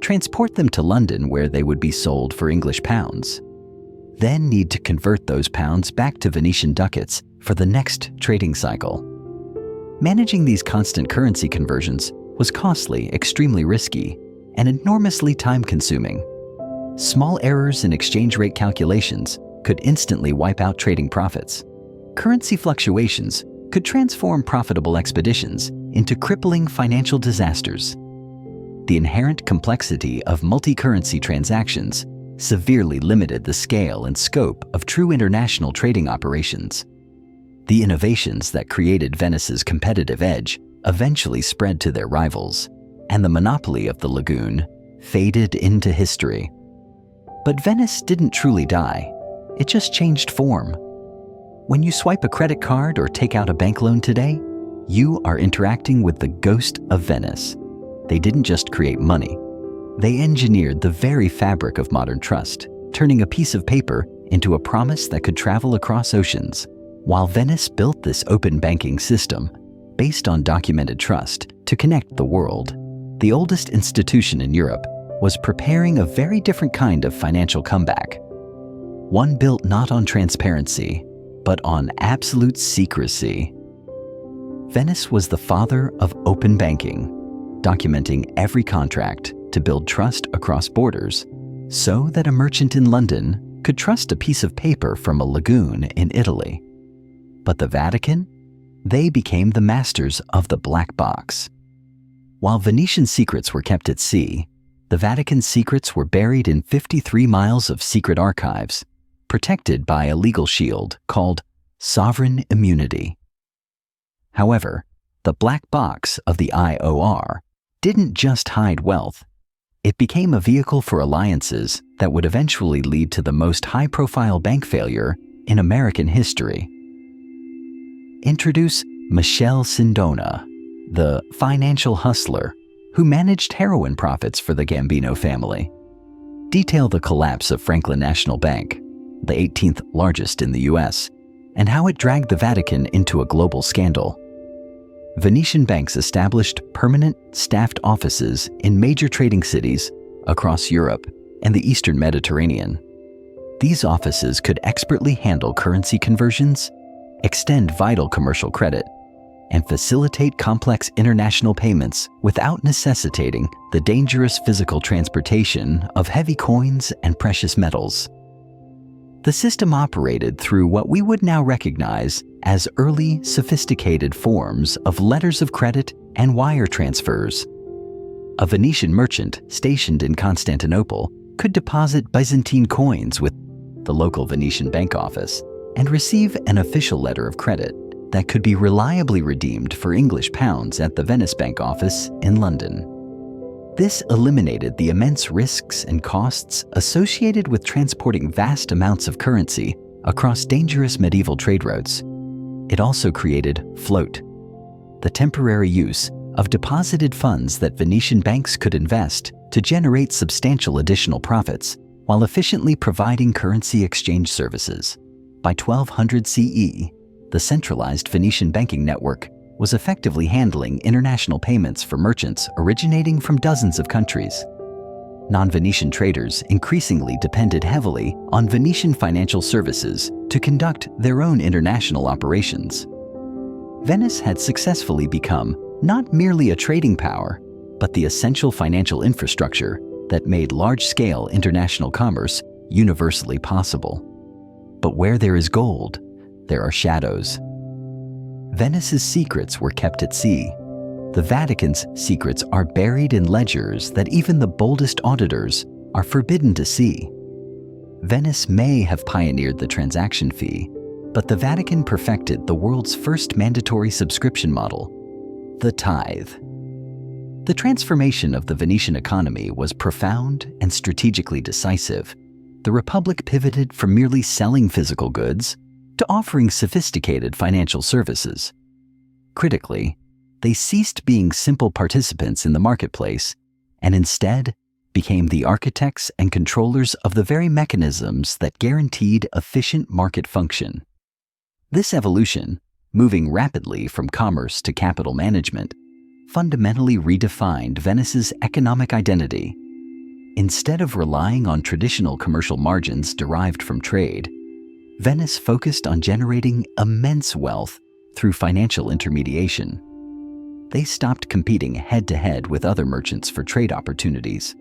transport them to London where they would be sold for English pounds, then need to convert those pounds back to Venetian ducats for the next trading cycle. Managing these constant currency conversions was costly, extremely risky, and enormously time-consuming. Small errors in exchange rate calculations could instantly wipe out trading profits. Currency fluctuations could transform profitable expeditions into crippling financial disasters. The inherent complexity of multi-currency transactions severely limited the scale and scope of true international trading operations. The innovations that created Venice's competitive edge eventually spread to their rivals, and the monopoly of the lagoon faded into history. But Venice didn't truly die. It just changed form. When you swipe a credit card or take out a bank loan today, you are interacting with the ghost of Venice. They didn't just create money. They engineered the very fabric of modern trust, turning a piece of paper into a promise that could travel across oceans. While Venice built this open banking system, based on documented trust, to connect the world, the oldest institution in Europe was preparing a very different kind of financial comeback. One built not on transparency, but on absolute secrecy. Venice was the father of open banking, documenting every contract to build trust across borders so that a merchant in London could trust a piece of paper from a lagoon in Italy. But the Vatican? They became the masters of the black box. While Venetian secrets were kept at sea, the Vatican's secrets were buried in 53 miles of secret archives, protected by a legal shield called sovereign immunity. However, the black box of the IOR didn't just hide wealth. It became a vehicle for alliances that would eventually lead to the most high-profile bank failure in American history. Introduce Michele Sindona, the financial hustler who managed heroin profits for the Gambino family. Detail the collapse of Franklin National Bank, the 18th largest in the US, and how it dragged the Vatican into a global scandal. Venetian banks established permanent, staffed offices in major trading cities across Europe, and the Eastern Mediterranean. These offices could expertly handle currency conversions, extend vital commercial credit, and facilitate complex international payments without necessitating the dangerous physical transportation of heavy coins and precious metals. The system operated through what we would now recognize as early, sophisticated forms of letters of credit and wire transfers. A Venetian merchant stationed in Constantinople could deposit Byzantine coins with the local Venetian bank office and receive an official letter of credit that could be reliably redeemed for English pounds at the Venice bank office in London. This eliminated the immense risks and costs associated with transporting vast amounts of currency across dangerous medieval trade routes. It also created float, the temporary use of deposited funds that Venetian banks could invest to generate substantial additional profits while efficiently providing currency exchange services. By 1200 CE, the centralized Venetian banking network was effectively handling international payments for merchants originating from dozens of countries. Non-Venetian traders increasingly depended heavily on Venetian financial services to conduct their own international operations. Venice had successfully become not merely a trading power, but the essential financial infrastructure that made large-scale international commerce universally possible. But where there is gold, there are shadows. Venice's secrets were kept at sea. The Vatican's secrets are buried in ledgers that even the boldest auditors are forbidden to see. Venice may have pioneered the transaction fee, but the Vatican perfected the world's first mandatory subscription model, the tithe. The transformation of the Venetian economy was profound and strategically decisive. The Republic pivoted from merely selling physical goods to offering sophisticated financial services. Critically, they ceased being simple participants in the marketplace and instead became the architects and controllers of the very mechanisms that guaranteed efficient market function. This evolution, moving rapidly from commerce to capital management, fundamentally redefined Venice's economic identity. Instead of relying on traditional commercial margins derived from trade, Venice focused on generating immense wealth through financial intermediation. They stopped competing head-to-head with other merchants for trade opportunities.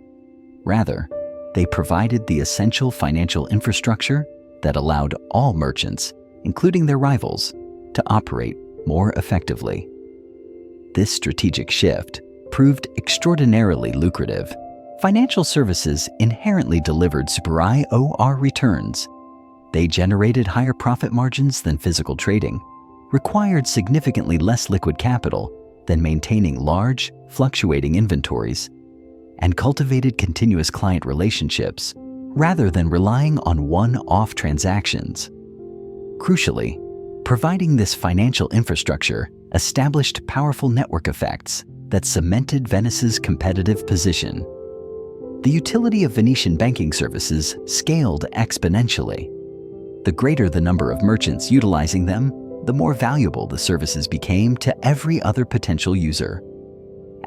Rather, they provided the essential financial infrastructure that allowed all merchants, including their rivals, to operate more effectively. This strategic shift proved extraordinarily lucrative. Financial services inherently delivered super high OR returns. They generated higher profit margins than physical trading, required significantly less liquid capital than maintaining large, fluctuating inventories, and cultivated continuous client relationships rather than relying on one-off transactions. Crucially, providing this financial infrastructure established powerful network effects that cemented Venice's competitive position. The utility of Venetian banking services scaled exponentially. The greater the number of merchants utilizing them, the more valuable the services became to every other potential user.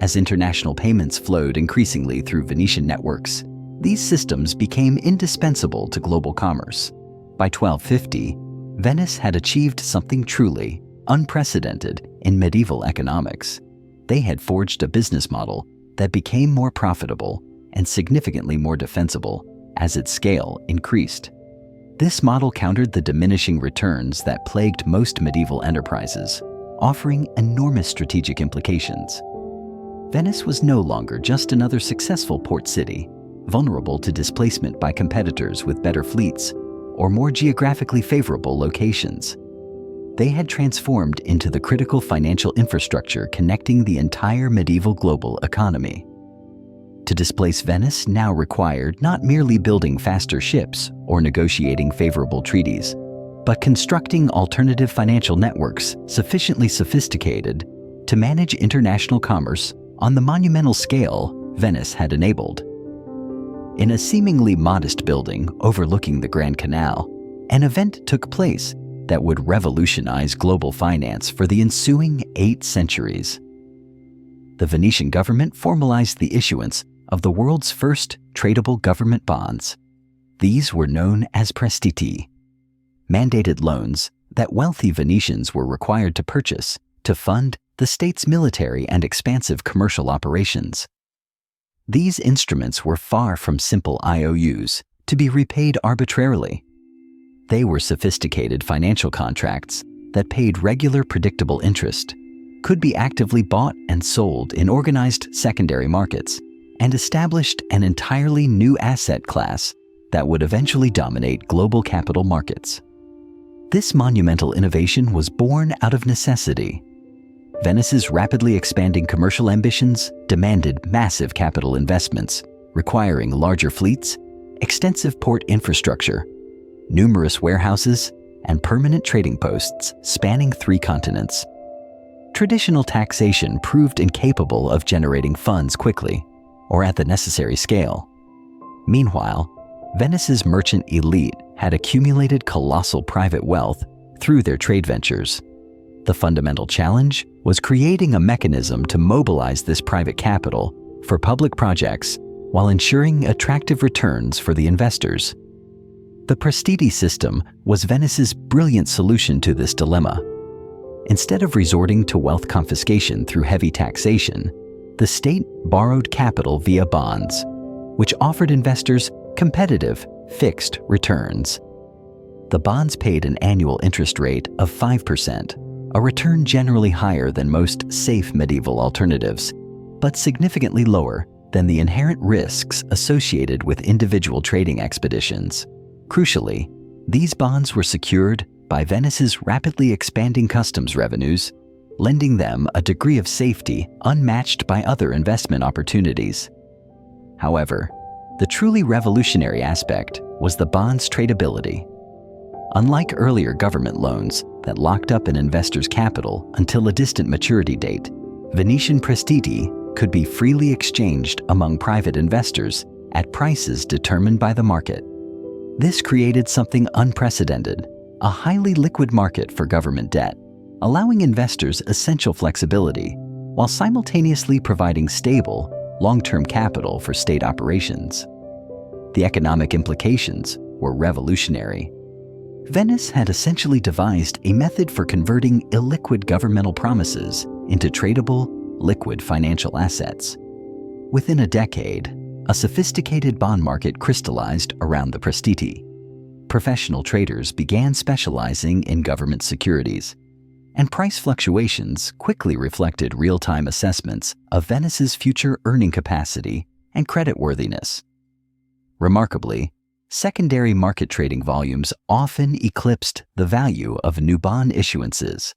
As international payments flowed increasingly through Venetian networks, these systems became indispensable to global commerce. By 1250, Venice had achieved something truly unprecedented in medieval economics. They had forged a business model that became more profitable and significantly more defensible as its scale increased. This model countered the diminishing returns that plagued most medieval enterprises, offering enormous strategic implications. Venice was no longer just another successful port city, vulnerable to displacement by competitors with better fleets or more geographically favorable locations. They had transformed into the critical financial infrastructure connecting the entire medieval global economy. To displace Venice now required not merely building faster ships or negotiating favorable treaties, but constructing alternative financial networks sufficiently sophisticated to manage international commerce on the monumental scale Venice had enabled. In a seemingly modest building overlooking the Grand Canal, an event took place that would revolutionize global finance for the ensuing 8 centuries. The Venetian government formalized the issuance of the world's first tradable government bonds. These were known as prestiti, mandated loans that wealthy Venetians were required to purchase to fund the state's military and expansive commercial operations. These instruments were far from simple IOUs to be repaid arbitrarily. They were sophisticated financial contracts that paid regular predictable interest, could be actively bought and sold in organized secondary markets, and established an entirely new asset class that would eventually dominate global capital markets. This monumental innovation was born out of necessity. Venice's rapidly expanding commercial ambitions demanded massive capital investments, requiring larger fleets, extensive port infrastructure, numerous warehouses, and permanent trading posts spanning 3 continents. Traditional taxation proved incapable of generating funds quickly or at the necessary scale. Meanwhile, Venice's merchant elite had accumulated colossal private wealth through their trade ventures. The fundamental challenge was creating a mechanism to mobilize this private capital for public projects while ensuring attractive returns for the investors. The prestiti system was Venice's brilliant solution to this dilemma. Instead of resorting to wealth confiscation through heavy taxation, the state borrowed capital via bonds, which offered investors competitive, fixed returns. The bonds paid an annual interest rate of 5%, a return generally higher than most safe medieval alternatives, but significantly lower than the inherent risks associated with individual trading expeditions. Crucially, these bonds were secured by Venice's rapidly expanding customs revenues, lending them a degree of safety unmatched by other investment opportunities. However, the truly revolutionary aspect was the bond's tradability. Unlike earlier government loans that locked up an investor's capital until a distant maturity date, Venetian prestiti could be freely exchanged among private investors at prices determined by the market. This created something unprecedented, a highly liquid market for government debt, allowing investors essential flexibility while simultaneously providing stable, long-term capital for state operations. The economic implications were revolutionary. Venice had essentially devised a method for converting illiquid governmental promises into tradable, liquid financial assets. Within a decade, a sophisticated bond market crystallized around the prestiti. Professional traders began specializing in government securities, and price fluctuations quickly reflected real-time assessments of Venice's future earning capacity and creditworthiness. Remarkably, secondary market trading volumes often eclipsed the value of new bond issuances.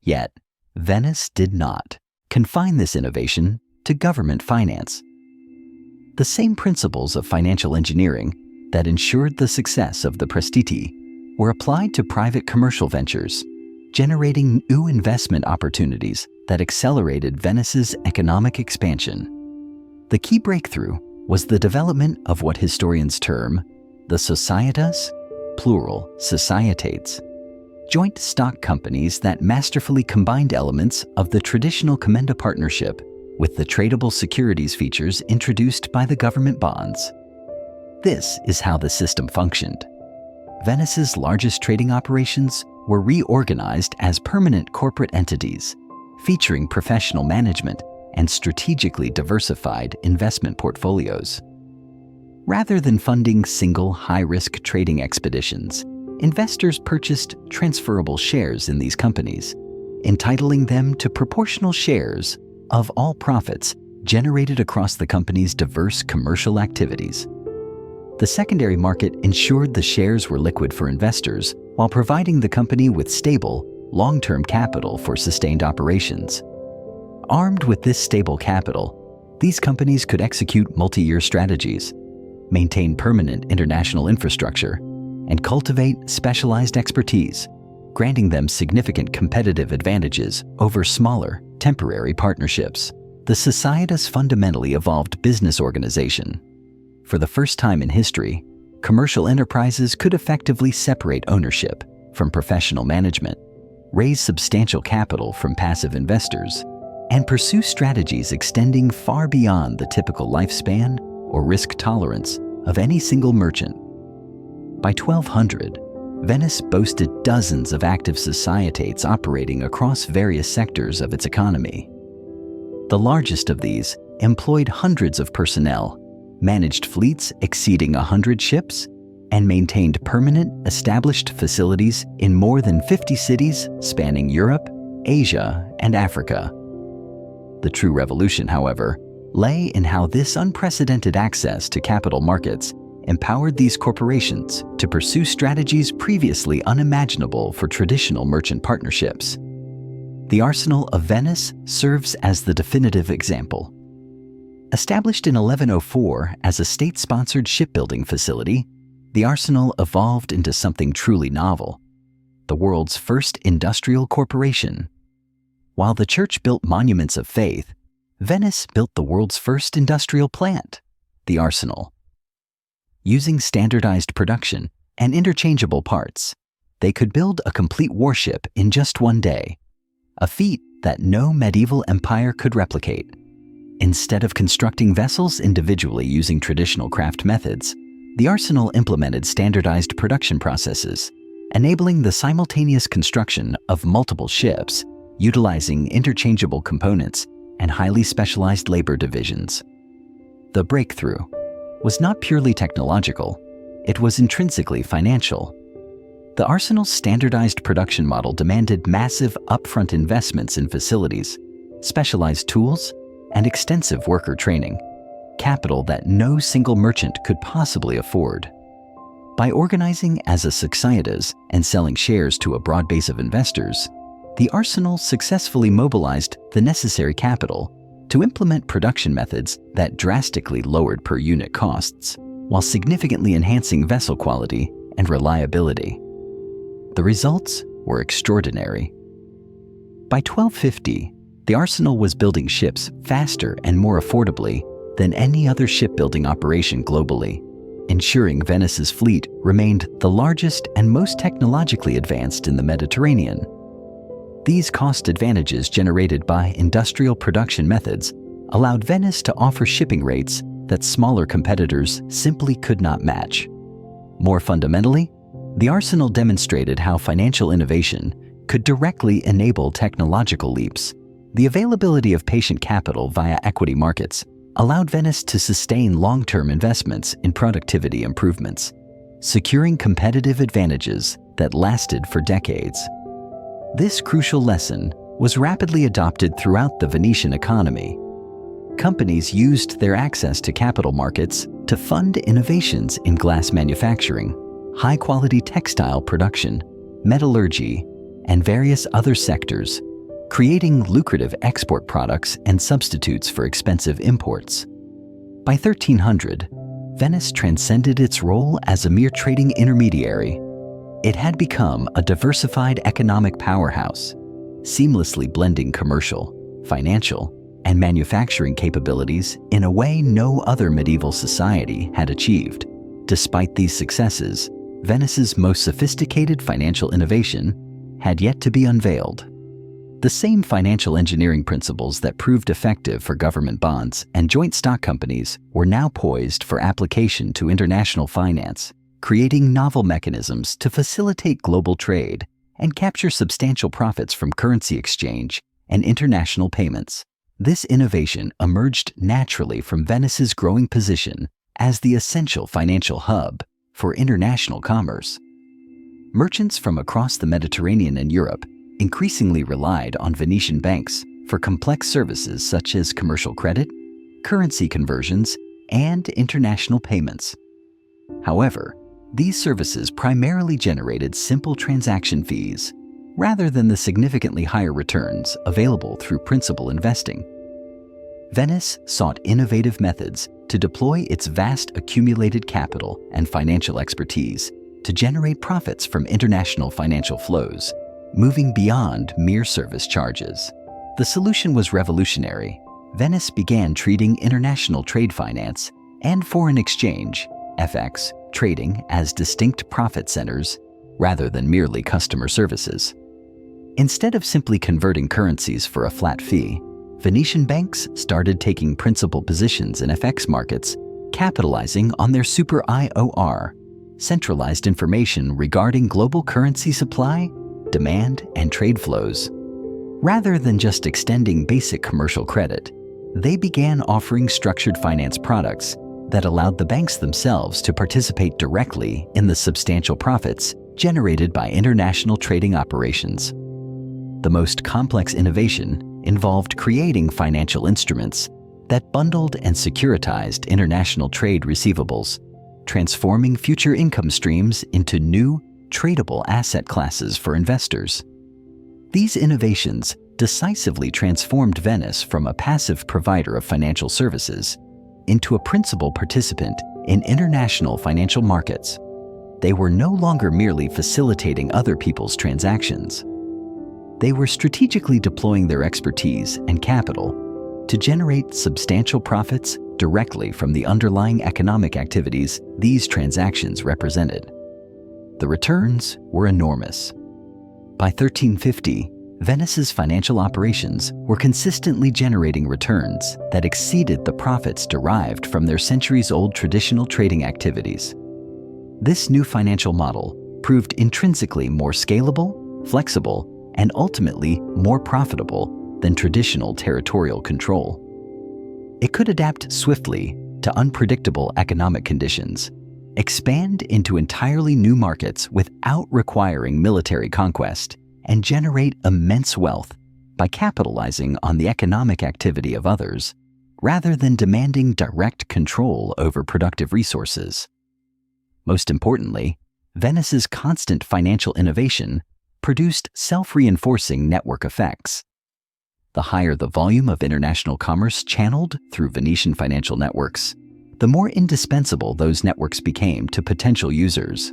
Yet, Venice did not confine this innovation to government finance. The same principles of financial engineering that ensured the success of the prestiti were applied to private commercial ventures, generating new investment opportunities that accelerated Venice's economic expansion. The key breakthrough was the development of what historians term the societas, plural societates, joint stock companies that masterfully combined elements of the traditional commenda partnership with the tradable securities features introduced by the government bonds. This is how the system functioned. Venice's largest trading operations were reorganized as permanent corporate entities, featuring professional management and strategically diversified investment portfolios. Rather than funding single high-risk trading expeditions, investors purchased transferable shares in these companies, entitling them to proportional shares of all profits generated across the company's diverse commercial activities. The secondary market ensured the shares were liquid for investors while providing the company with stable, long-term capital for sustained operations. Armed with this stable capital, these companies could execute multi-year strategies, maintain permanent international infrastructure, and cultivate specialized expertise, granting them significant competitive advantages over smaller, temporary partnerships. The societas fundamentally evolved business organization. For the first time in history, commercial enterprises could effectively separate ownership from professional management, raise substantial capital from passive investors, and pursue strategies extending far beyond the typical lifespan or risk tolerance of any single merchant. By 1200, Venice boasted dozens of active societates operating across various sectors of its economy. The largest of these employed hundreds of personnel, managed fleets exceeding 100 ships, and maintained permanent, established facilities in more than 50 cities spanning Europe, Asia, and Africa. The true revolution, however, lay in how this unprecedented access to capital markets empowered these corporations to pursue strategies previously unimaginable for traditional merchant partnerships. The Arsenal of Venice serves as the definitive example. Established in 1104 as a state-sponsored shipbuilding facility, the Arsenal evolved into something truly novel, the world's first industrial corporation. While the church built monuments of faith, Venice built the world's first industrial plant, the Arsenal. Using standardized production and interchangeable parts, they could build a complete warship in just one day, a feat that no medieval empire could replicate. Instead of constructing vessels individually using traditional craft methods, the Arsenal implemented standardized production processes, enabling the simultaneous construction of multiple ships, utilizing interchangeable components and highly specialized labor divisions. The breakthrough was not purely technological, it was intrinsically financial. The Arsenal's standardized production model demanded massive upfront investments in facilities, specialized tools, and extensive worker training, capital that no single merchant could possibly afford. By organizing as a societas and selling shares to a broad base of investors, the Arsenal successfully mobilized the necessary capital to implement production methods that drastically lowered per-unit costs, while significantly enhancing vessel quality and reliability. The results were extraordinary. By 1250, the Arsenal was building ships faster and more affordably than any other shipbuilding operation globally, ensuring Venice's fleet remained the largest and most technologically advanced in the Mediterranean. These cost advantages generated by industrial production methods allowed Venice to offer shipping rates that smaller competitors simply could not match. More fundamentally, the Arsenal demonstrated how financial innovation could directly enable technological leaps. The availability of patient capital via equity markets allowed Venice to sustain long-term investments in productivity improvements, securing competitive advantages that lasted for decades. This crucial lesson was rapidly adopted throughout the Venetian economy. Companies used their access to capital markets to fund innovations in glass manufacturing, high-quality textile production, metallurgy, and various other sectors, creating lucrative export products and substitutes for expensive imports. By 1300, Venice transcended its role as a mere trading intermediary. It had become a diversified economic powerhouse, seamlessly blending commercial, financial, and manufacturing capabilities in a way no other medieval society had achieved. Despite these successes, Venice's most sophisticated financial innovation had yet to be unveiled. The same financial engineering principles that proved effective for government bonds and joint stock companies were now poised for application to international finance, creating novel mechanisms to facilitate global trade and capture substantial profits from currency exchange and international payments. This innovation emerged naturally from Venice's growing position as the essential financial hub for international commerce. Merchants from across the Mediterranean and Europe increasingly relied on Venetian banks for complex services such as commercial credit, currency conversions, and international payments. However, these services primarily generated simple transaction fees rather than the significantly higher returns available through principal investing. Venice sought innovative methods to deploy its vast accumulated capital and financial expertise to generate profits from international financial flows, moving beyond mere service charges. The solution was revolutionary. Venice began treating international trade finance and foreign exchange, FX, trading as distinct profit centers rather than merely customer services. Instead of simply converting currencies for a flat fee, Venetian banks started taking principal positions in FX markets, capitalizing on their super IOR, centralized information regarding global currency supply, demand, and trade flows. Rather than just extending basic commercial credit, they began offering structured finance products that allowed the banks themselves to participate directly in the substantial profits generated by international trading operations. The most complex innovation involved creating financial instruments that bundled and securitized international trade receivables, transforming future income streams into new, tradable asset classes for investors. These innovations decisively transformed Venice from a passive provider of financial services into a principal participant in international financial markets. They were no longer merely facilitating other people's transactions. They were strategically deploying their expertise and capital to generate substantial profits directly from the underlying economic activities these transactions represented. The returns were enormous. By 1350, Venice's financial operations were consistently generating returns that exceeded the profits derived from their centuries-old traditional trading activities. This new financial model proved intrinsically more scalable, flexible, and ultimately more profitable than traditional territorial control. It could adapt swiftly to unpredictable economic conditions, expand into entirely new markets without requiring military conquest, and generate immense wealth by capitalizing on the economic activity of others, rather than demanding direct control over productive resources. Most importantly, Venice's constant financial innovation produced self-reinforcing network effects. The higher the volume of international commerce channeled through Venetian financial networks, the more indispensable those networks became to potential users.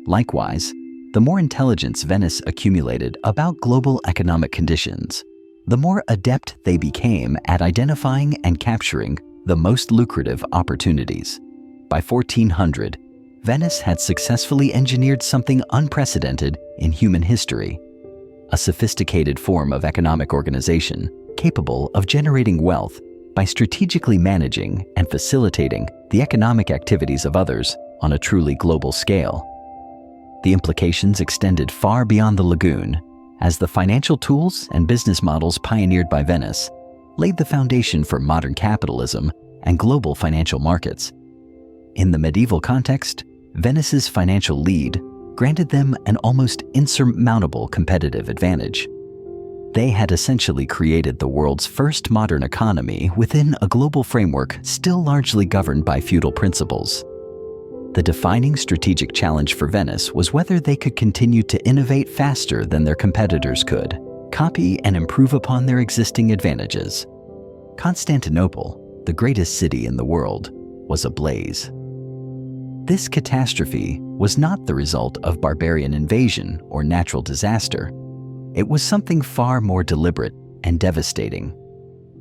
Likewise, the more intelligence Venice accumulated about global economic conditions, the more adept they became at identifying and capturing the most lucrative opportunities. By 1400, Venice had successfully engineered something unprecedented in human history: a sophisticated form of economic organization capable of generating wealth by strategically managing and facilitating the economic activities of others on a truly global scale. The implications extended far beyond the lagoon, as the financial tools and business models pioneered by Venice laid the foundation for modern capitalism and global financial markets. In the medieval context, Venice's financial lead granted them an almost insurmountable competitive advantage. They had essentially created the world's first modern economy within a global framework still largely governed by feudal principles. The defining strategic challenge for Venice was whether they could continue to innovate faster than their competitors could, copy and improve upon their existing advantages. Constantinople, the greatest city in the world, was ablaze. This catastrophe was not the result of barbarian invasion or natural disaster. It was something far more deliberate and devastating.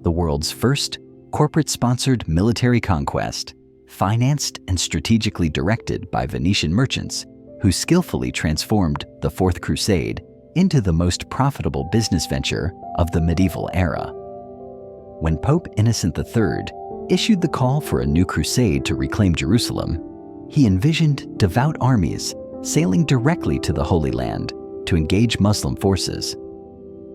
The world's first corporate-sponsored military conquest, financed and strategically directed by Venetian merchants who skillfully transformed the Fourth Crusade into the most profitable business venture of the medieval era. When Pope Innocent III issued the call for a new crusade to reclaim Jerusalem, he envisioned devout armies sailing directly to the Holy Land to engage Muslim forces.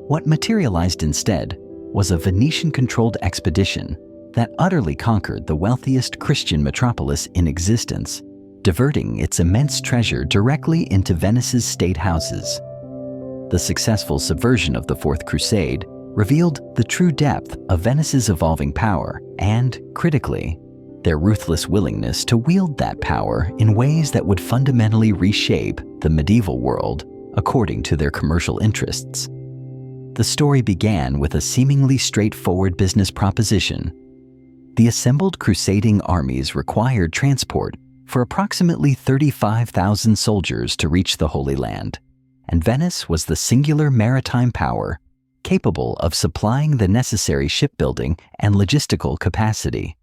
What materialized instead was a Venetian-controlled expedition that utterly conquered the wealthiest Christian metropolis in existence, diverting its immense treasure directly into Venice's state houses. The successful subversion of the Fourth Crusade revealed the true depth of Venice's evolving power and, critically, their ruthless willingness to wield that power in ways that would fundamentally reshape the medieval world according to their commercial interests. The story began with a seemingly straightforward business proposition. The assembled crusading armies required transport for approximately 35,000 soldiers to reach the Holy Land, and Venice was the singular maritime power capable of supplying the necessary shipbuilding and logistical capacity.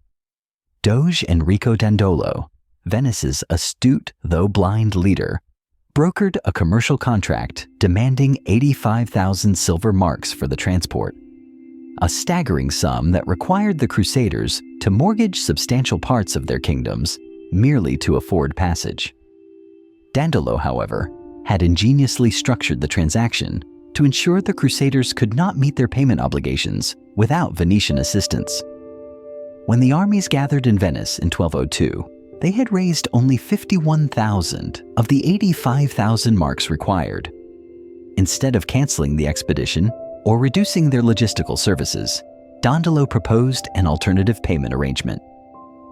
Doge Enrico Dandolo, Venice's astute though blind leader, brokered a commercial contract demanding 85,000 silver marks for the transport. a staggering sum that required the Crusaders to mortgage substantial parts of their kingdoms merely to afford passage. Dandolo, however, had ingeniously structured the transaction to ensure the Crusaders could not meet their payment obligations without Venetian assistance. When the armies gathered in Venice in 1202, they had raised only 51,000 of the 85,000 marks required. Instead of canceling the expedition or reducing their logistical services, Dandolo proposed an alternative payment arrangement.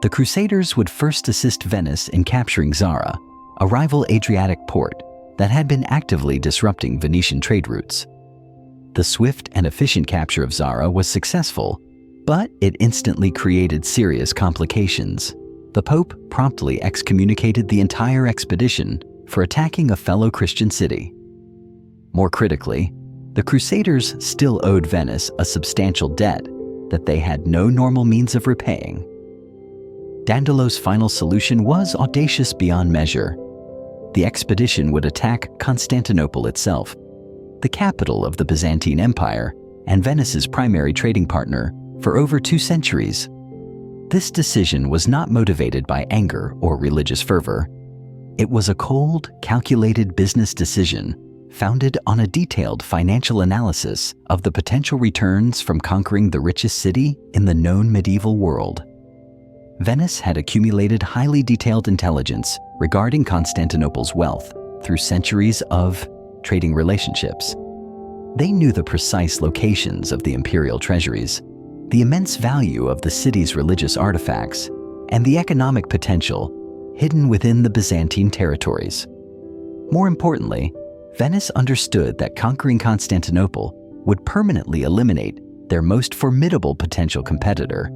The Crusaders would first assist Venice in capturing Zara, a rival Adriatic port that had been actively disrupting Venetian trade routes. The swift and efficient capture of Zara was successful, but it instantly created serious complications. The Pope promptly excommunicated the entire expedition for attacking a fellow Christian city. More critically, the Crusaders still owed Venice a substantial debt that they had no normal means of repaying. Dandolo's final solution was audacious beyond measure. The expedition would attack Constantinople itself, the capital of the Byzantine Empire and Venice's primary trading partner for over 2 centuries. This decision was not motivated by anger or religious fervor. It was a cold, calculated business decision founded on a detailed financial analysis of the potential returns from conquering the richest city in the known medieval world. Venice had accumulated highly detailed intelligence regarding Constantinople's wealth through centuries of trading relationships. They knew the precise locations of the imperial treasuries, the immense value of the city's religious artifacts, and the economic potential hidden within the Byzantine territories. More importantly, Venice understood that conquering Constantinople would permanently eliminate their most formidable potential competitor,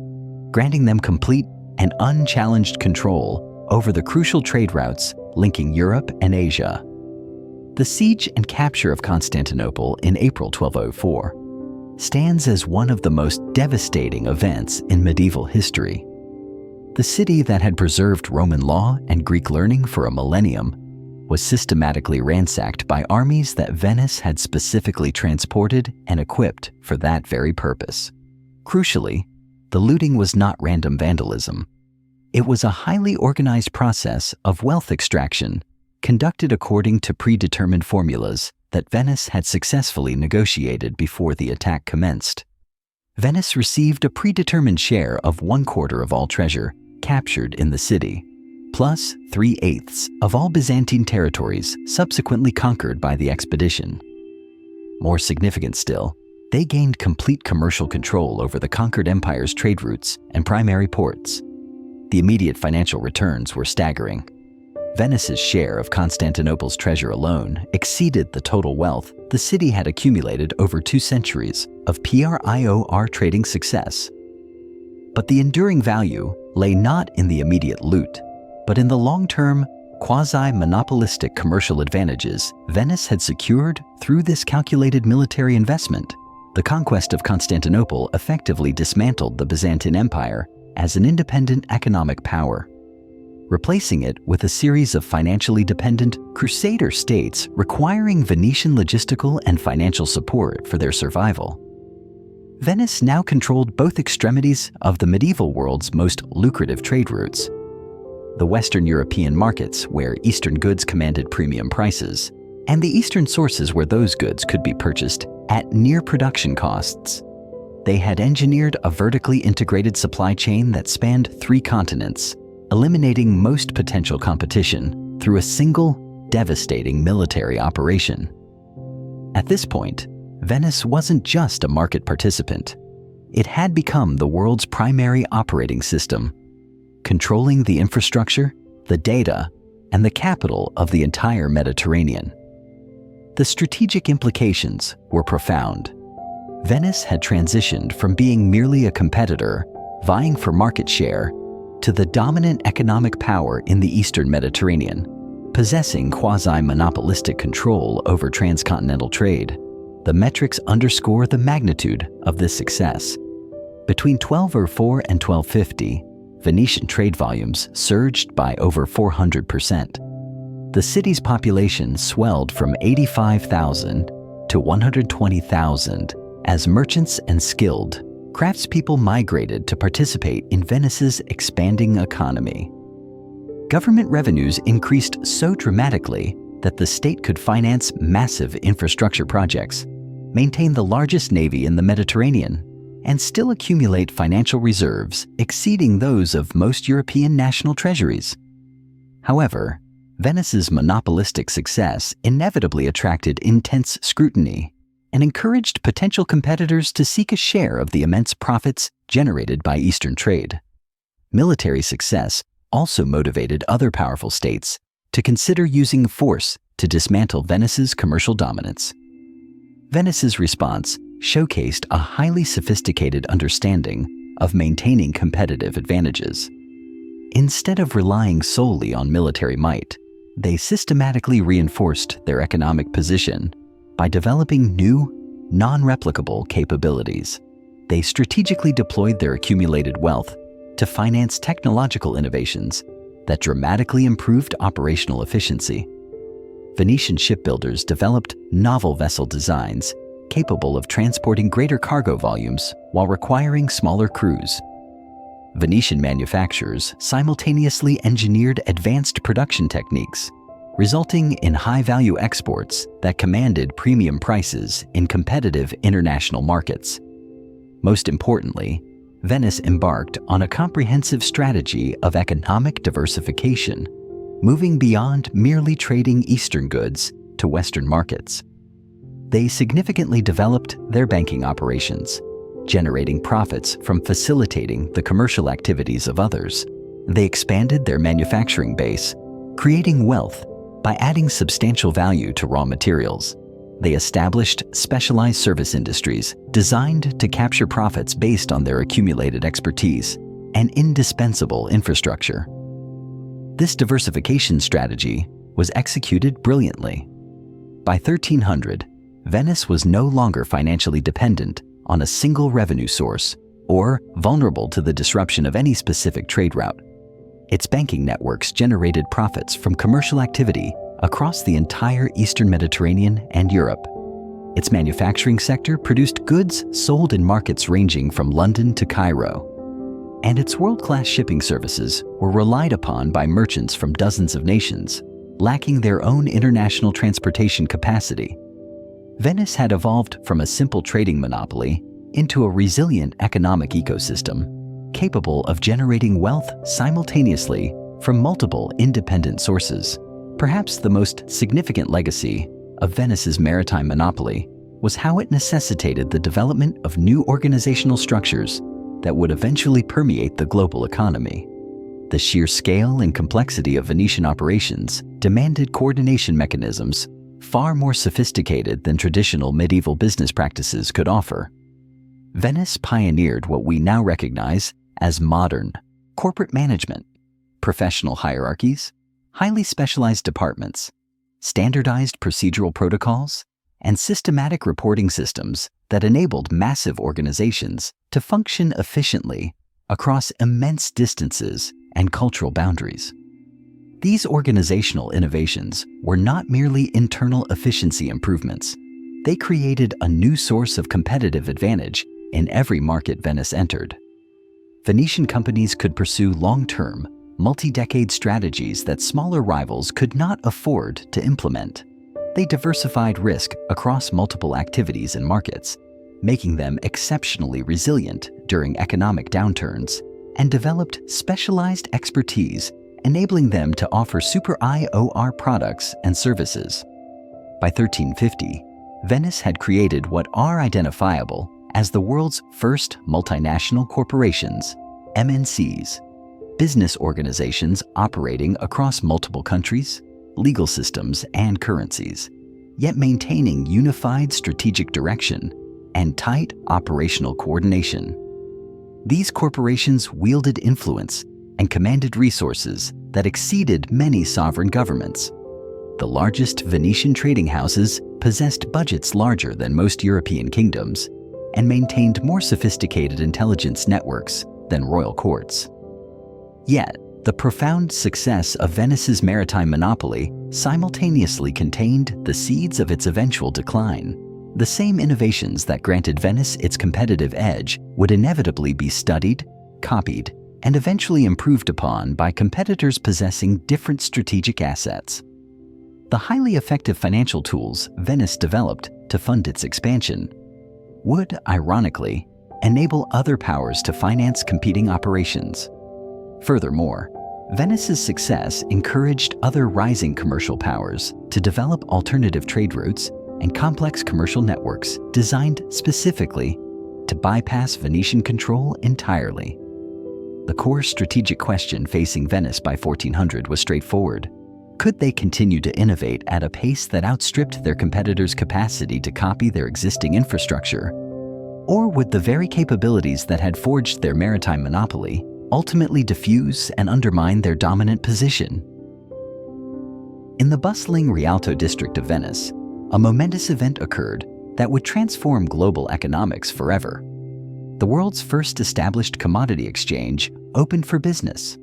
granting them complete and unchallenged control over the crucial trade routes linking Europe and Asia. The siege and capture of Constantinople in April 1204 stands as one of the most devastating events in medieval history. The city that had preserved Roman law and Greek learning for a millennium was systematically ransacked by armies that Venice had specifically transported and equipped for that very purpose. Crucially, the looting was not random vandalism. It was a highly organized process of wealth extraction conducted according to predetermined formulas that Venice had successfully negotiated before the attack commenced. Venice received a predetermined share of 1/4 of all treasure captured in the city, plus 3/8 of all Byzantine territories subsequently conquered by the expedition. More significant still, they gained complete commercial control over the conquered empire's trade routes and primary ports. The immediate financial returns were staggering. Venice's share of Constantinople's treasure alone exceeded the total wealth the city had accumulated over 2 centuries of prior trading success. But the enduring value lay not in the immediate loot, but in the long-term, quasi-monopolistic commercial advantages Venice had secured through this calculated military investment. The conquest of Constantinople effectively dismantled the Byzantine Empire as an independent economic power, replacing it with a series of financially dependent crusader states requiring Venetian logistical and financial support for their survival. Venice now controlled both extremities of the medieval world's most lucrative trade routes: the Western European markets, where Eastern goods commanded premium prices, and the Eastern sources where those goods could be purchased at near production costs. They had engineered a vertically integrated supply chain that spanned 3 continents, eliminating most potential competition through a single, devastating military operation. At this point, Venice wasn't just a market participant. It had become the world's primary operating system, controlling the infrastructure, the data, and the capital of the entire Mediterranean. The strategic implications were profound. Venice had transitioned from being merely a competitor, vying for market share, to the dominant economic power in the Eastern Mediterranean, possessing quasi-monopolistic control over transcontinental trade. The metrics underscore the magnitude of this success. Between 1204 and 1250, Venetian trade volumes surged by over 400%. The city's population swelled from 85,000 to 120,000 As merchants and skilled, craftspeople migrated to participate in Venice's expanding economy. Government revenues increased so dramatically that the state could finance massive infrastructure projects, maintain the largest navy in the Mediterranean, and still accumulate financial reserves exceeding those of most European national treasuries. However, Venice's monopolistic success inevitably attracted intense scrutiny and encouraged potential competitors to seek a share of the immense profits generated by Eastern trade. Military success also motivated other powerful states to consider using force to dismantle Venice's commercial dominance. Venice's response showcased a highly sophisticated understanding of maintaining competitive advantages. Instead of relying solely on military might, they systematically reinforced their economic position by developing new, non-replicable capabilities. They strategically deployed their accumulated wealth to finance technological innovations that dramatically improved operational efficiency. Venetian shipbuilders developed novel vessel designs capable of transporting greater cargo volumes while requiring smaller crews. Venetian manufacturers simultaneously engineered advanced production techniques, resulting in high-value exports that commanded premium prices in competitive international markets. Most importantly, Venice embarked on a comprehensive strategy of economic diversification, moving beyond merely trading Eastern goods to Western markets. They significantly developed their banking operations, generating profits from facilitating the commercial activities of others. They expanded their manufacturing base, creating wealth by adding substantial value to raw materials. They established specialized service industries designed to capture profits based on their accumulated expertise and indispensable infrastructure. This diversification strategy was executed brilliantly. By 1300, Venice was no longer financially dependent on a single revenue source or vulnerable to the disruption of any specific trade route. Its banking networks generated profits from commercial activity across the entire Eastern Mediterranean and Europe. Its manufacturing sector produced goods sold in markets ranging from London to Cairo. And its world-class shipping services were relied upon by merchants from dozens of nations, lacking their own international transportation capacity. Venice had evolved from a simple trading monopoly into a resilient economic ecosystem, capable of generating wealth simultaneously from multiple independent sources. Perhaps the most significant legacy of Venice's maritime monopoly was how it necessitated the development of new organizational structures that would eventually permeate the global economy. The sheer scale and complexity of Venetian operations demanded coordination mechanisms far more sophisticated than traditional medieval business practices could offer. Venice pioneered what we now recognize as modern corporate management, professional hierarchies, highly specialized departments, standardized procedural protocols, and systematic reporting systems that enabled massive organizations to function efficiently across immense distances and cultural boundaries. These organizational innovations were not merely internal efficiency improvements. They created a new source of competitive advantage in every market Venice entered. Venetian companies could pursue long-term, multi-decade strategies that smaller rivals could not afford to implement. They diversified risk across multiple activities and markets, making them exceptionally resilient during economic downturns, and developed specialized expertise, enabling them to offer super IOR products and services. By 1350, Venice had created what are identifiable as the world's first multinational corporations, MNCs, business organizations operating across multiple countries, legal systems, and currencies, yet maintaining unified strategic direction and tight operational coordination. These corporations wielded influence and commanded resources that exceeded many sovereign governments. The largest Venetian trading houses possessed budgets larger than most European kingdoms and maintained more sophisticated intelligence networks than royal courts. Yet, the profound success of Venice's maritime monopoly simultaneously contained the seeds of its eventual decline. The same innovations that granted Venice its competitive edge would inevitably be studied, copied, and eventually improved upon by competitors possessing different strategic assets. The highly effective financial tools Venice developed to fund its expansion would, ironically, enable other powers to finance competing operations. Furthermore, Venice's success encouraged other rising commercial powers to develop alternative trade routes and complex commercial networks designed specifically to bypass Venetian control entirely. The core strategic question facing Venice by 1400 was straightforward. Could they continue to innovate at a pace that outstripped their competitors' capacity to copy their existing infrastructure? Or would the very capabilities that had forged their maritime monopoly ultimately diffuse and undermine their dominant position? In the bustling Rialto district of Venice, a momentous event occurred that would transform global economics forever. The world's first established commodity exchange opened for business.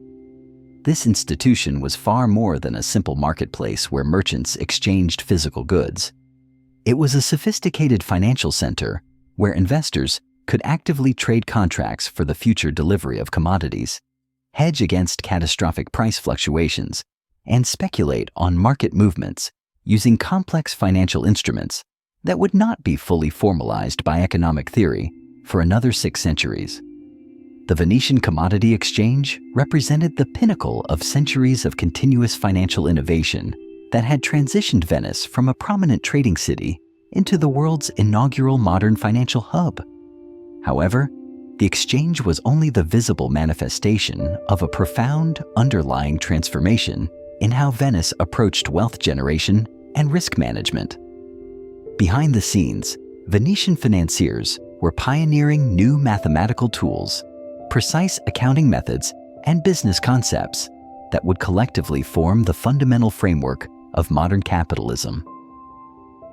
This institution was far more than a simple marketplace where merchants exchanged physical goods. It was a sophisticated financial center where investors could actively trade contracts for the future delivery of commodities, hedge against catastrophic price fluctuations, and speculate on market movements using complex financial instruments that would not be fully formalized by economic theory for another 6 centuries. The Venetian Commodity Exchange represented the pinnacle of centuries of continuous financial innovation that had transitioned Venice from a prominent trading city into the world's inaugural modern financial hub. However, the exchange was only the visible manifestation of a profound underlying transformation in how Venice approached wealth generation and risk management. Behind the scenes, Venetian financiers were pioneering new mathematical tools, precise accounting methods, and business concepts that would collectively form the fundamental framework of modern capitalism.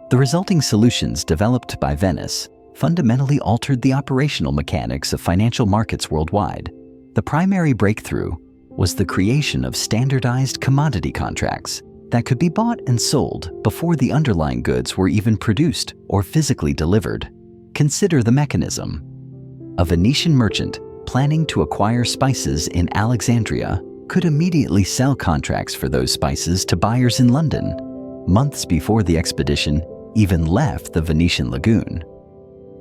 The resulting solutions developed by Venice fundamentally altered the operational mechanics of financial markets worldwide. The primary breakthrough was the creation of standardized commodity contracts that could be bought and sold before the underlying goods were even produced or physically delivered. Consider the mechanism. A Venetian merchant planning to acquire spices in Alexandria could immediately sell contracts for those spices to buyers in London, months before the expedition even left the Venetian lagoon.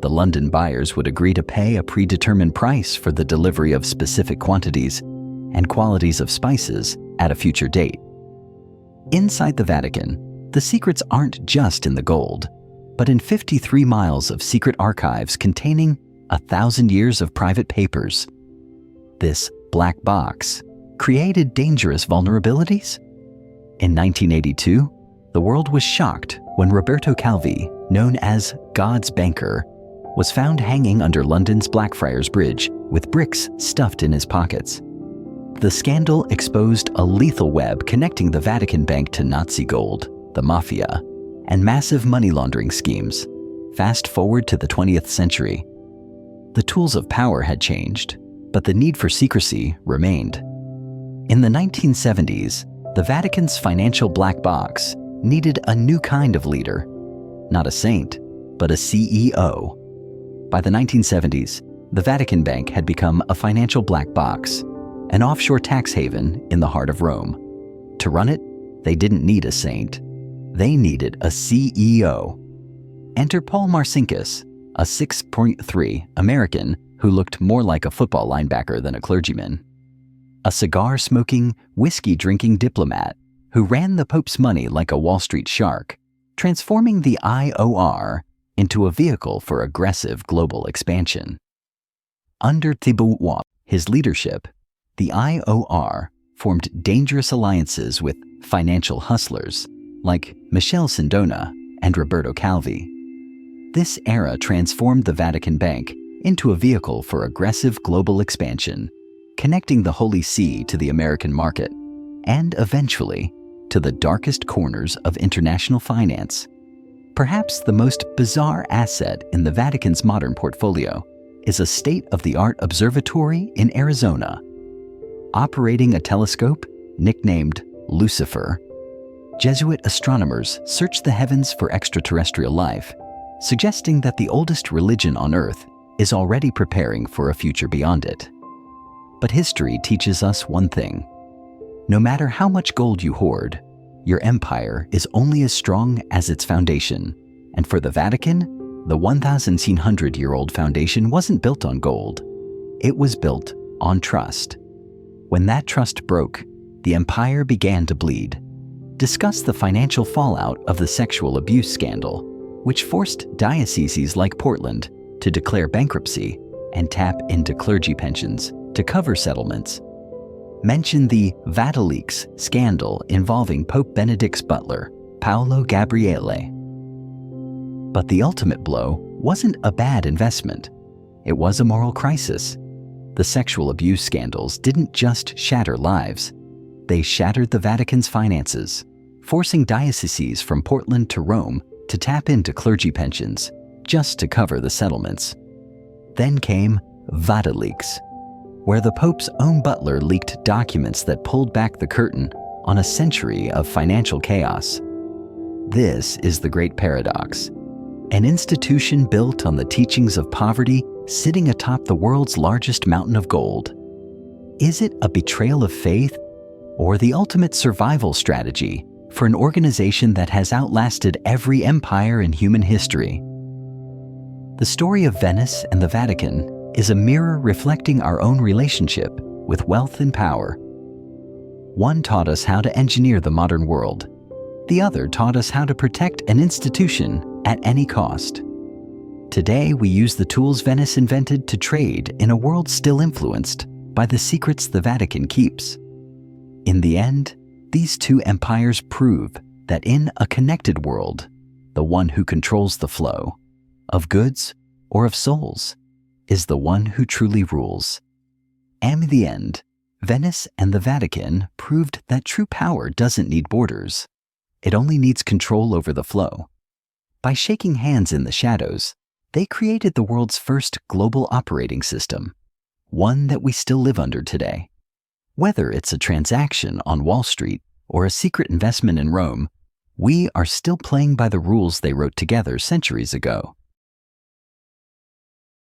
The London buyers would agree to pay a predetermined price for the delivery of specific quantities and qualities of spices at a future date. Inside the Vatican, the secrets aren't just in the gold, but in 53 miles of secret archives containing 1,000 years of private papers. This black box created dangerous vulnerabilities. In 1982, the world was shocked when Roberto Calvi, known as God's banker, was found hanging under London's Blackfriars Bridge with bricks stuffed in his pockets. The scandal exposed a lethal web connecting the Vatican Bank to Nazi gold, the mafia, and massive money laundering schemes. Fast forward to the 20th century. The tools of power had changed, but the need for secrecy remained. In the 1970s, the Vatican's financial black box needed a new kind of leader, not a saint, but a CEO. By the 1970s, the Vatican Bank had become a financial black box, an offshore tax haven in the heart of Rome. To run it, they didn't need a saint. They needed a CEO. Enter Paul Marcinkus, a 6'3" American who looked more like a football linebacker than a clergyman. A cigar-smoking, whiskey-drinking diplomat who ran the Pope's money like a Wall Street shark, transforming the IOR into a vehicle for aggressive global expansion. Under Thibaut, his leadership, the IOR formed dangerous alliances with financial hustlers like Michel Sindona and Roberto Calvi. This era transformed the Vatican Bank into a vehicle for aggressive global expansion, connecting the Holy See to the American market, and eventually to the darkest corners of international finance. Perhaps the most bizarre asset in the Vatican's modern portfolio is a state-of-the-art observatory in Arizona. Operating a telescope nicknamed Lucifer, Jesuit astronomers search the heavens for extraterrestrial life suggesting that the oldest religion on earth is already preparing for a future beyond it. But history teaches us one thing. No matter how much gold you hoard, your empire is only as strong as its foundation. And for the Vatican, the 1,700-year-old foundation wasn't built on gold. It was built on trust. When that trust broke, the empire began to bleed. Discuss the financial fallout of the sexual abuse scandal, which forced dioceses like Portland to declare bankruptcy and tap into clergy pensions to cover settlements. Mention the Vatileaks scandal involving Pope Benedict's butler, Paolo Gabriele. But the ultimate blow wasn't a bad investment. It was a moral crisis. The sexual abuse scandals didn't just shatter lives. They shattered the Vatican's finances, forcing dioceses from Portland to Rome to tap into clergy pensions just to cover the settlements. Then came Vatileaks, where the Pope's own butler leaked documents that pulled back the curtain on a century of financial chaos. This is the great paradox. An institution built on the teachings of poverty sitting atop the world's largest mountain of gold. Is it a betrayal of faith or the ultimate survival strategy for an organization that has outlasted every empire in human history? The story of Venice and the Vatican is a mirror reflecting our own relationship with wealth and power. One taught us how to engineer the modern world. The other taught us how to protect an institution at any cost. Today, we use the tools Venice invented to trade in a world still influenced by the secrets the Vatican keeps. In the end, these two empires prove that in a connected world, the one who controls the flow of goods or of souls is the one who truly rules. And in the end, Venice and the Vatican proved that true power doesn't need borders. It only needs control over the flow. By shaking hands in the shadows, they created the world's first global operating system, one that we still live under today. Whether it's a transaction on Wall Street or a secret investment in Rome, we are still playing by the rules they wrote together centuries ago.